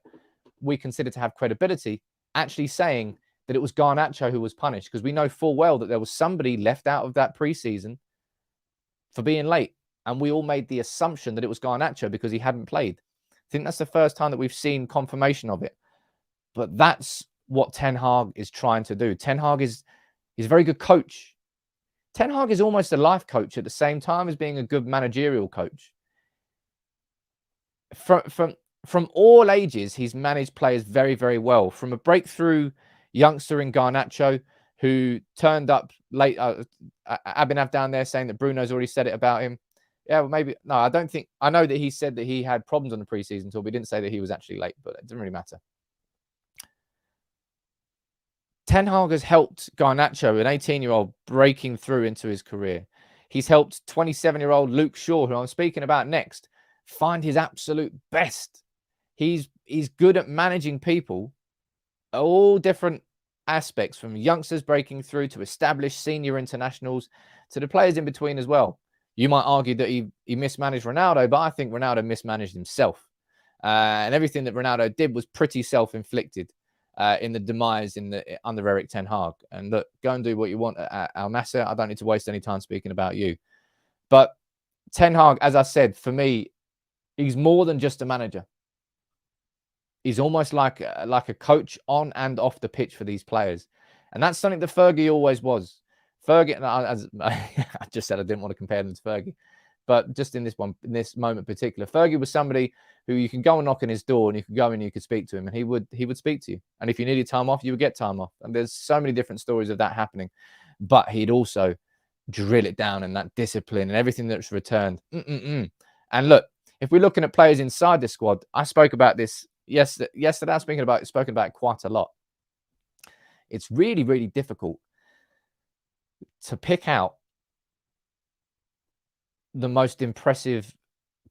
we consider to have credibility actually saying that it was Garnacho who was punished, because we know full well that there was somebody left out of that preseason for being late. And we all made the assumption that it was Garnacho because he hadn't played. I think that's the first time that we've seen confirmation of it. But that's what Ten Hag is trying to do. Ten Hag he's a very good coach. Ten Hag is almost a life coach at the same time as being a good managerial coach. From from all ages, he's managed players very, very well. From a breakthrough youngster in Garnacho, who turned up late. Abhinav down there saying that Bruno's already said it about him. Yeah, well, maybe. No, I don't think. I know that he said that he had problems on the preseason tour, but he didn't say that he was actually late, but it doesn't really matter. Ten Hag has helped Garnacho, an 18-year-old, breaking through into his career. He's helped 27-year-old Luke Shaw, who I'm speaking about next, find his absolute best. He's good at managing people, all different aspects, from youngsters breaking through to established senior internationals to the players in between as well. You might argue that he mismanaged Ronaldo, but I think Ronaldo mismanaged himself. And everything that Ronaldo did was pretty self-inflicted in the demise under Eric Ten Hag. And look, go and do what you want at Al Nassr. I don't need to waste any time speaking about you. But Ten Hag, as I said, for me, he's more than just a manager. He's almost like a coach on and off the pitch for these players. And that's something that Fergie always was. Fergie, as I just said, I didn't want to compare them to Fergie, but just in this moment in particular, Fergie was somebody who you can go and knock on his door and you could go and you could speak to him and he would speak to you. And if you needed time off, you would get time off. And there's so many different stories of that happening. But he'd also drill it down and that discipline and everything that's returned. And look, if we're looking at players inside the squad, I spoke about this yesterday. I've spoken about it quite a lot. It's really, really difficult to pick out the most impressive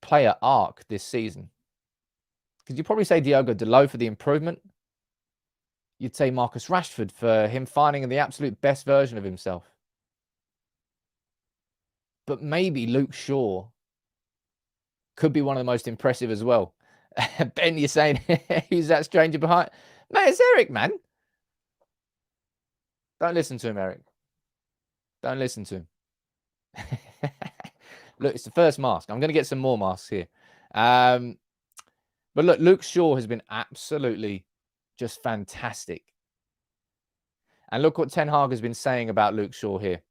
player arc this season. Because you'd probably say Diogo Dalot for the improvement. You'd say Marcus Rashford for him finding the absolute best version of himself. But maybe Luke Shaw could be one of the most impressive as well. Ben, you're saying, who's that stranger behind? Mate, it's Eric, man. Don't listen to him, Eric. Don't listen to him. Look, it's the first mask. I'm going to get some more masks here. But look, Luke Shaw has been absolutely just fantastic. And look what Ten Hag has been saying about Luke Shaw here.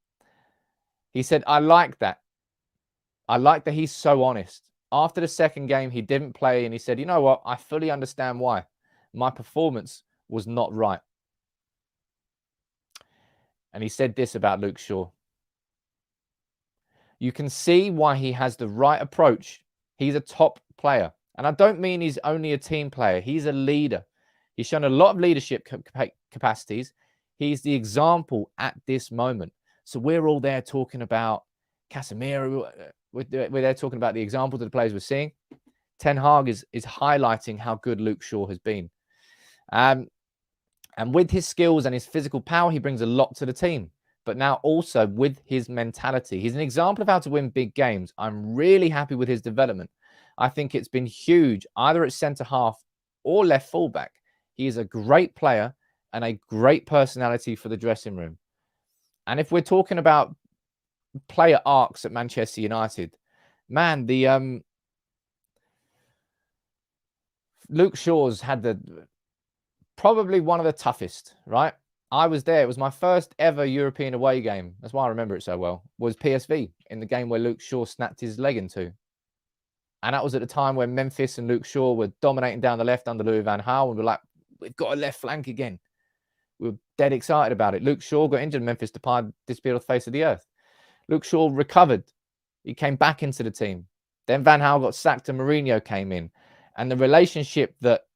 He said, I like that. I like that he's so honest. After the second game, he didn't play and he said, you know what? I fully understand why. My performance was not right. And he said this about Luke Shaw. You can see why he has the right approach. He's a top player. And I don't mean he's only a team player. He's a leader. He's shown a lot of leadership capacities. He's the example at this moment. So we're all there talking about Casemiro. We're there talking about the example that the players we're seeing. Ten Hag is highlighting how good Luke Shaw has been. And with his skills and his physical power, he brings a lot to the team. But now also with his mentality, he's an example of how to win big games. I'm really happy with his development. I think it's been huge, either at centre-half or left fullback. He is a great player and a great personality for the dressing room. And if we're talking about player arcs at Manchester United, man, the Luke Shaw's had probably one of the toughest, right? I was there. It was my first ever European away game. That's why I remember it so well. Was PSV in the game where Luke Shaw snapped his leg in two. And that was at the time when Memphis and Luke Shaw were dominating down the left under Louis van Gaal. And we're like, we've got a left flank again. We were dead excited about it. Luke Shaw got injured. Memphis disappeared off the face of the earth. Luke Shaw recovered. He came back into the team. Then Van Gaal got sacked and Mourinho came in. And the relationship that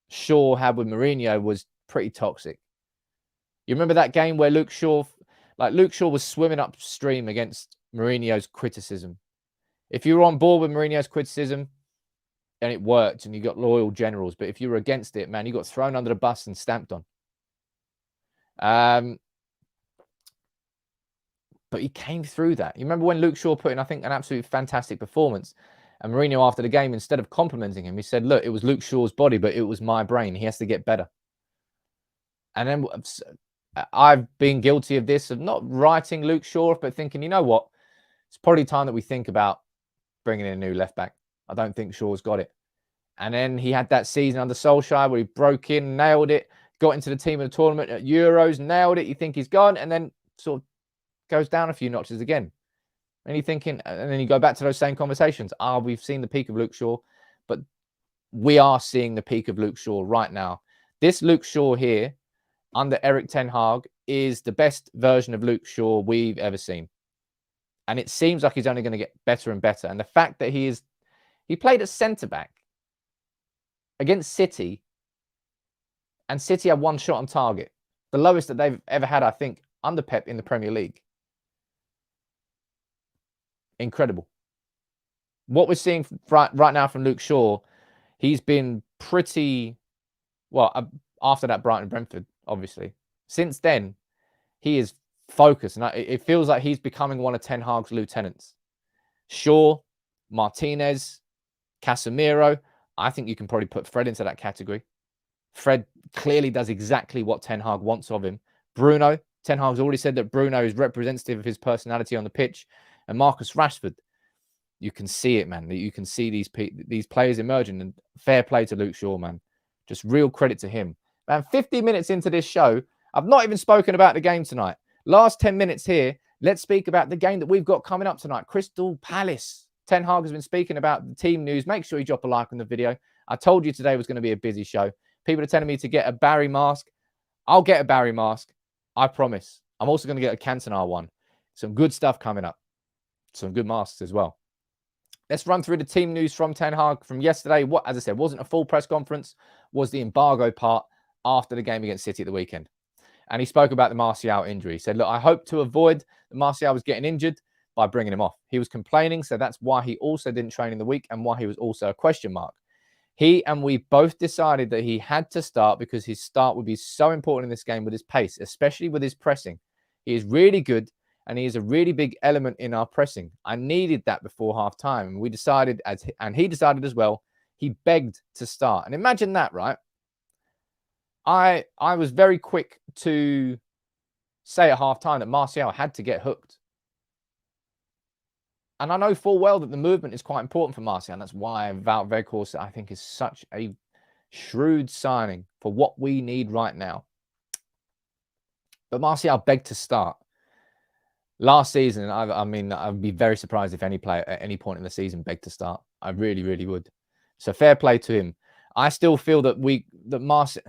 Shaw had with Mourinho was pretty toxic. You remember that game where Luke Shaw was swimming upstream against Mourinho's criticism. If you were on board with Mourinho's criticism, and it worked, and you got loyal generals, but if you were against it, man, you got thrown under the bus and stamped on. But he came through that. You remember when Luke Shaw put in, I think, an absolutely fantastic performance, and Mourinho after the game, instead of complimenting him, he said, look, it was Luke Shaw's body, but it was my brain. He has to get better. And then I've been guilty of this, of not writing Luke Shaw, but thinking, you know what? It's probably time that we think about bringing in a new left back. I don't think Shaw's got it. And then he had that season under Solskjaer where he broke in, nailed it, got into the team of the tournament at Euros, nailed it. You think he's gone, and then sort of goes down a few notches again. And you're thinking, and then you go back to those same conversations. We've seen the peak of Luke Shaw, but we are seeing the peak of Luke Shaw right now. This Luke Shaw here under Erik ten Hag is the best version of Luke Shaw we've ever seen. And it seems like he's only going to get better and better. And the fact that he played at centre-back against City, and City had one shot on target. The lowest that they've ever had, I think, under Pep in the Premier League. Incredible. What we're seeing right now from Luke Shaw, he's been pretty, well, after that Brighton Brentford, obviously. Since then, he is focused. And it feels like he's becoming one of Ten Hag's lieutenants. Shaw, Martinez, Casemiro. I think you can probably put Fred into that category. Fred clearly does exactly what Ten Hag wants of him. Bruno, Ten Hag's already said that Bruno is representative of his personality on the pitch. And Marcus Rashford, you can see it, man. You can see these players emerging. And fair play to Luke Shaw, man. Just real credit to him. Man, 50 minutes into this show, I've not even spoken about the game tonight. Last 10 minutes here, let's speak about the game that we've got coming up tonight. Crystal Palace. Ten Hag has been speaking about the team news. Make sure you drop a like on the video. I told you today was going to be a busy show. People are telling me to get a Barry mask. I'll get a Barry mask. I promise. I'm also going to get a Cantona one. Some good stuff coming up. Some good masks as well. Let's run through the team news from Ten Hag from yesterday. What, as I said, wasn't a full press conference, was the embargo part after the game against City at the weekend. And he spoke about the Martial injury. He said, look, I hope to avoid that Martial was getting injured by bringing him off. He was complaining, so that's why he also didn't train in the week and why he was also a question mark. He and we both decided that he had to start because his start would be so important in this game with his pace, especially with his pressing. He is really good and he is a really big element in our pressing. I needed that before half time. And we decided, and he decided as well, he begged to start. And imagine that, right? I was very quick to say at half time that Martial had to get hooked. And I know full well that the movement is quite important for Martial. And that's why Wout Weghorst, I think, is such a shrewd signing for what we need right now. But Martial begged to start. Last season, I mean, I'd be very surprised if any player at any point in the season begged to start. I really, really would. So fair play to him. I still feel that Martial,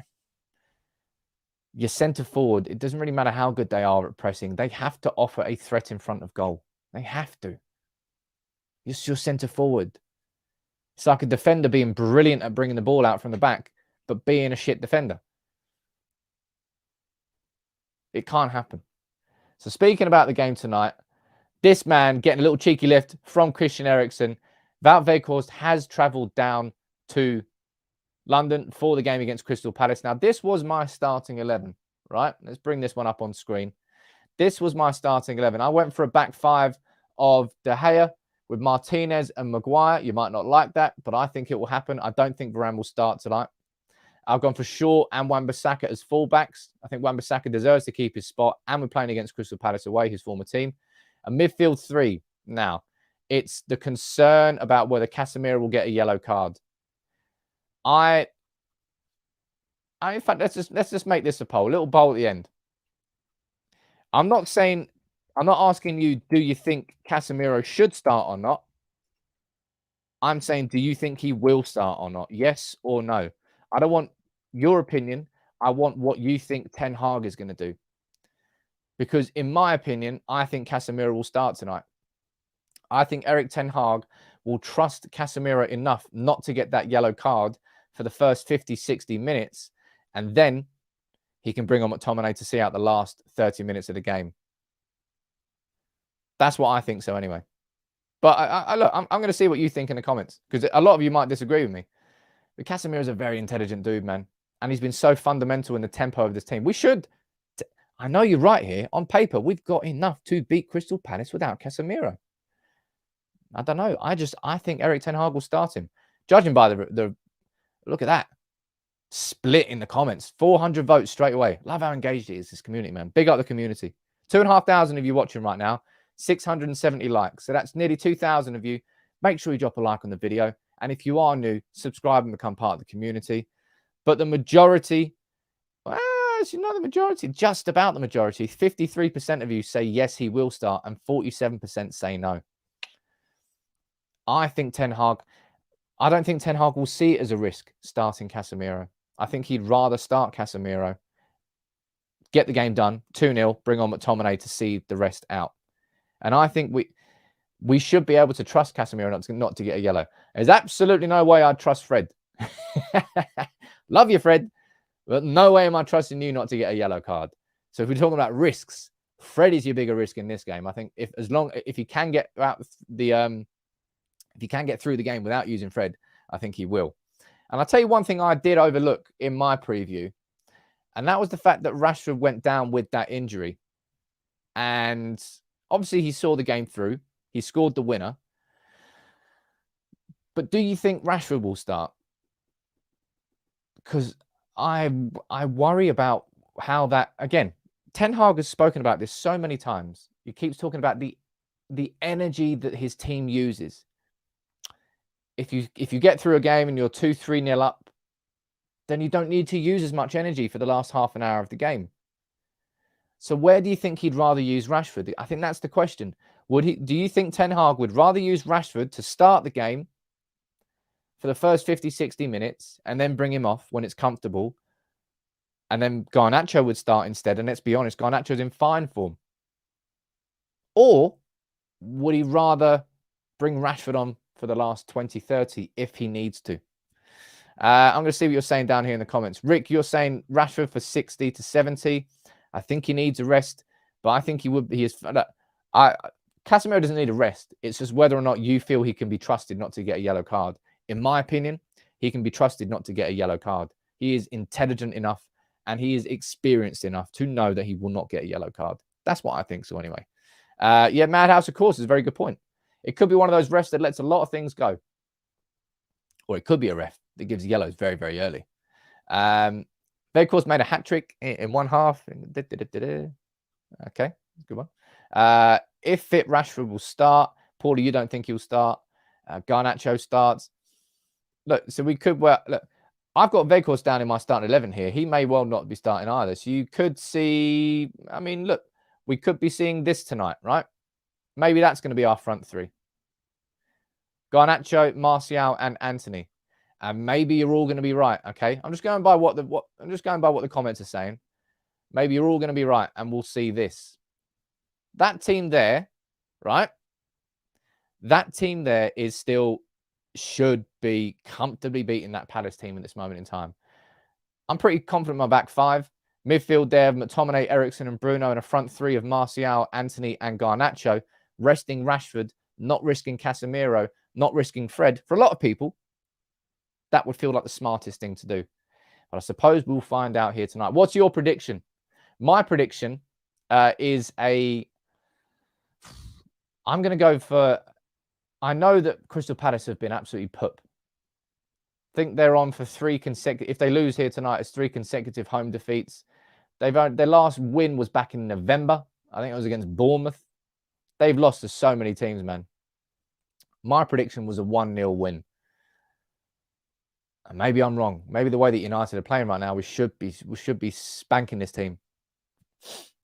your centre forward, it doesn't really matter how good they are at pressing. They have to offer a threat in front of goal. They have to. It's your centre forward. It's like a defender being brilliant at bringing the ball out from the back, but being a shit defender. It can't happen. So speaking about the game tonight, this man getting a little cheeky lift from Christian Eriksen. Wout Weghorst has travelled down to London for the game against Crystal Palace. Now, this was my starting 11, right? Let's bring this one up on screen. This was my starting 11. I went for a back five of De Gea with Martinez and Maguire. You might not like that, but I think it will happen. I don't think Varane will start tonight. I've gone for Shaw and Wan-Bissaka as fullbacks. I think Wan-Bissaka deserves to keep his spot, and we're playing against Crystal Palace away, his former team. A midfield three. Now, it's the concern about whether Casemiro will get a yellow card. In fact, let's just make this a poll. A little poll at the end. I'm not asking you, do you think Casemiro should start or not? I'm saying, do you think he will start or not? Yes or no? I don't want your opinion. I want what you think Ten Hag is going to do. Because in my opinion, I think Casemiro will start tonight. I think Erik ten Hag will trust Casemiro enough not to get that yellow card for the first 50, 60 minutes. And then he can bring on McTominay to see out the last 30 minutes of the game. That's what I think so anyway. But look, I'm going to see what you think in the comments. Because a lot of you might disagree with me. But Casemiro is a very intelligent dude, man. And he's been so fundamental in the tempo of this team. We should... I know you're right here. On paper, we've got enough to beat Crystal Palace without Casemiro. I don't know. I think Erik ten Hag will start him. Judging by the look at that. Split in the comments. 400 votes straight away. Love how engaged it is, this community, man. Big up the community. 2,500 of you watching right now. 670 likes. So that's nearly 2,000 of you. Make sure you drop a like on the video. And if you are new, subscribe and become part of the community. But the majority, well, you know, the majority, just about the majority, 53% of you say yes, he will start, and 47% say no. I think Ten Hag, I don't think Ten Hag will see it as a risk starting Casemiro. I think he'd rather start Casemiro, get the game done, 2-0, bring on McTominay to see the rest out. And I think we should be able to trust Casemiro not to get a yellow. There's absolutely no way I'd trust Fred. Love you, Fred, but no way am I trusting you not to get a yellow card. So if we're talking about risks, Fred is your bigger risk in this game. I think if you can get out the if you can get through the game without using Fred, I think he will. And I'll tell you one thing I did overlook in my preview, and that was the fact that Rashford went down with that injury. And obviously he saw the game through. He scored the winner. But do you think Rashford will start? Because I worry about how that, again, Ten Hag has spoken about this so many times. He keeps talking about the energy that his team uses. If you get through a game and you're 2-3-0 up, then you don't need to use as much energy for the last half an hour of the game. So where do you think he'd rather use Rashford? I think that's the question. Do you think Ten Hag would rather use Rashford to start the game for the first 50, 60 minutes and then bring him off when it's comfortable, and then Garnacho would start instead? And let's be honest, Garnacho's in fine form. Or would he rather bring Rashford on for the last 20, 30 if he needs to? I'm going to see what you're saying down here in the comments. Rick, you're saying Rashford for 60 to 70. I think he needs a rest, but I think he is. Casemiro doesn't need a rest. It's just whether or not you feel he can be trusted not to get a yellow card. In my opinion, he can be trusted not to get a yellow card. He is intelligent enough and he is experienced enough to know that he will not get a yellow card. That's what I think. So anyway, yeah, Madhouse, of course, is a very good point. It could be one of those refs that lets a lot of things go. Or it could be a ref that gives yellows very, very early. They, of course, made a hat-trick in one half. Okay, good one. If fit, Rashford will start. Paulie, you don't think he'll start. Garnacho starts. Look, so we could... Well, look, I've got Weghorst down in my starting 11 here. He may well not be starting either. So you could see... I mean, look, we could be seeing this tonight, right? Maybe that's going to be our front three. Garnacho, Martial, and Anthony. And maybe you're all going to be right, okay? I'm just going by what the comments are saying. Maybe you're all going to be right, and we'll see this. That team there, right? That team there should be comfortably beating that Palace team at this moment in time. I'm pretty confident in my back five. Midfield there, McTominay, Eriksen, and Bruno, and a front three of Martial, Anthony, and Garnacho. Resting Rashford, not risking Casemiro, not risking Fred. For a lot of people, that would feel like the smartest thing to do. But I suppose we'll find out here tonight. What's your prediction? My prediction is I'm going to go for... I know that Crystal Palace have been absolutely poop. I think they're on for 3 consecutive... If they lose here tonight, it's 3 consecutive home defeats. Their last win was back in November. I think it was against Bournemouth. They've lost to so many teams, man. My prediction was a 1-0 win. And maybe I'm wrong. Maybe the way that United are playing right now, we should be spanking this team.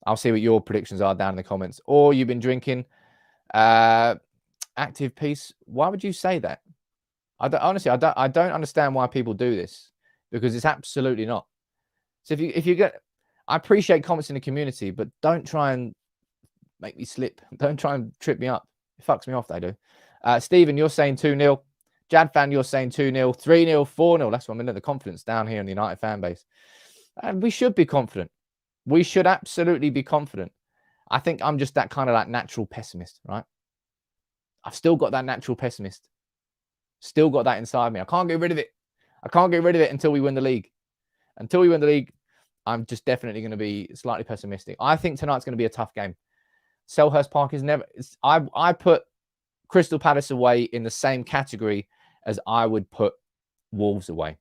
I'll see what your predictions are down in the comments. Or you've been drinking. Active peace. Why would you say that? Honestly, I don't understand why people do this, because it's absolutely not. So if you get, I appreciate comments in the community, but don't try and make me slip. Don't try and trip me up. It fucks me off. They do. Stephen, you're saying 2-0. Jad fan, you're saying 2-0, 3-0, 4-0. That's what I'm in, the confidence down here in the United fan base. And we should be confident. We should absolutely be confident. I think I'm just that kind of like natural pessimist, right? I've still got that natural pessimist. Still got that inside me. I can't get rid of it. I can't get rid of it until we win the league. Until we win the league, I'm just definitely going to be slightly pessimistic. I think tonight's going to be a tough game. Selhurst Park is never... I put Crystal Palace away in the same category as I would put Wolves away.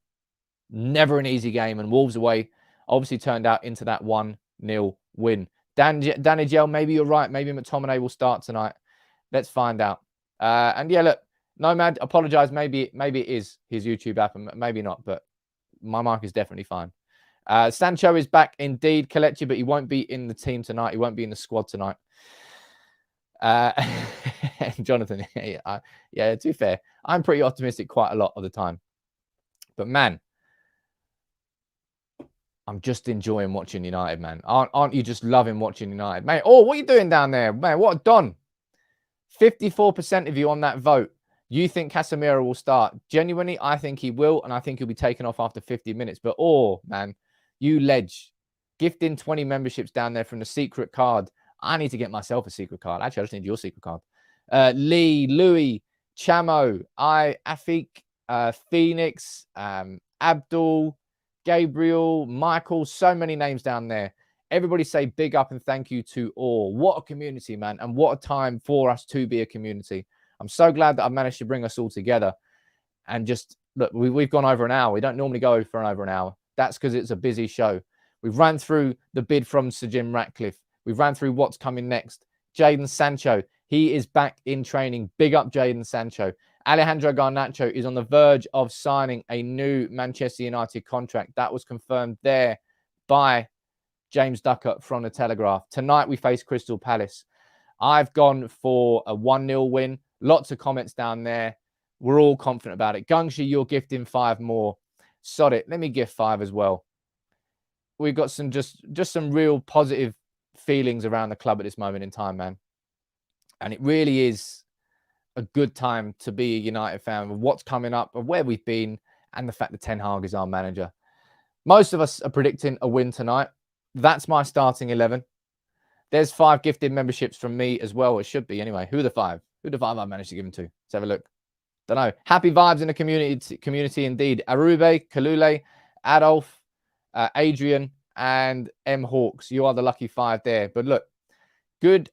Never an easy game, and Wolves away obviously turned out into that 1-0 win. Danny Gell, maybe you're right. Maybe McTominay will start tonight. Let's find out. And yeah, look, Nomad, apologise. Maybe it is his YouTube app, and maybe not, but my mark is definitely fine. Sancho is back indeed, Kelechi, but he won't be in the team tonight. He won't be in the squad tonight. Jonathan, yeah, to be fair, I'm pretty optimistic quite a lot of the time. But man, I'm just enjoying watching United, man. Aren't you just loving watching United, mate? Oh, what are you doing down there, man? What a don. 54% of you on that vote. You think Casemiro will start? Genuinely, I think he will, and I think he'll be taken off after 50 minutes. But oh, man, you ledge, gifting 20 memberships down there from the secret card. I need to get myself a secret card. Actually, I just need your secret card. Lee, Louis, Chamo, Afik, Phoenix, Abdul, Gabriel, Michael, so many names down there. Everybody say big up and thank you to all. What a community, man. And what a time for us to be a community. I'm so glad that I've managed to bring us all together. And just, look, we've gone over an hour. We don't normally go for over an hour. That's because it's a busy show. We've ran through the bid from Sir Jim Ratcliffe. We've ran through what's coming next. Jadon Sancho, he is back in training. Big up Jadon Sancho. Alejandro Garnacho is on the verge of signing a new Manchester United contract. That was confirmed there by James Ducker from the Telegraph. Tonight we face Crystal Palace. I've gone for a 1-0 win. Lots of comments down there. We're all confident about it. Gungshi, you're gifting 5 more. Sod it. Let me gift 5 as well. We've got some just some real positive feelings around the club at this moment in time, man. And it really is a good time to be a United fan with what's coming up, of where we've been, and the fact that Ten Hag is our manager. Most of us are predicting a win tonight. That's my starting 11. There's 5 gifted memberships from me as well. It should be anyway. Who are the 5? Who are the 5 I've managed to give them to? Let's have a look. Don't know. Happy vibes in the community indeed. Arube, Kalule, Adolf, Adrian, and M Hawks. You are the lucky 5 there. But look, good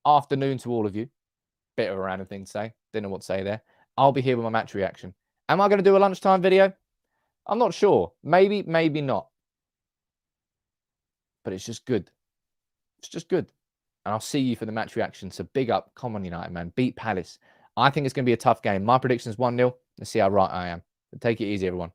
afternoon to all of you. Bit of a random thing to say. Didn't know what to say there. I'll be here with my match reaction. Am I going to do a lunchtime video? I'm not sure. Maybe, maybe not. But it's just good. It's just good. And I'll see you for the match reaction. So big up. Come on, United, man. Beat Palace. I think it's going to be a tough game. My prediction is 1-0. Let's see how right I am. But take it easy, everyone.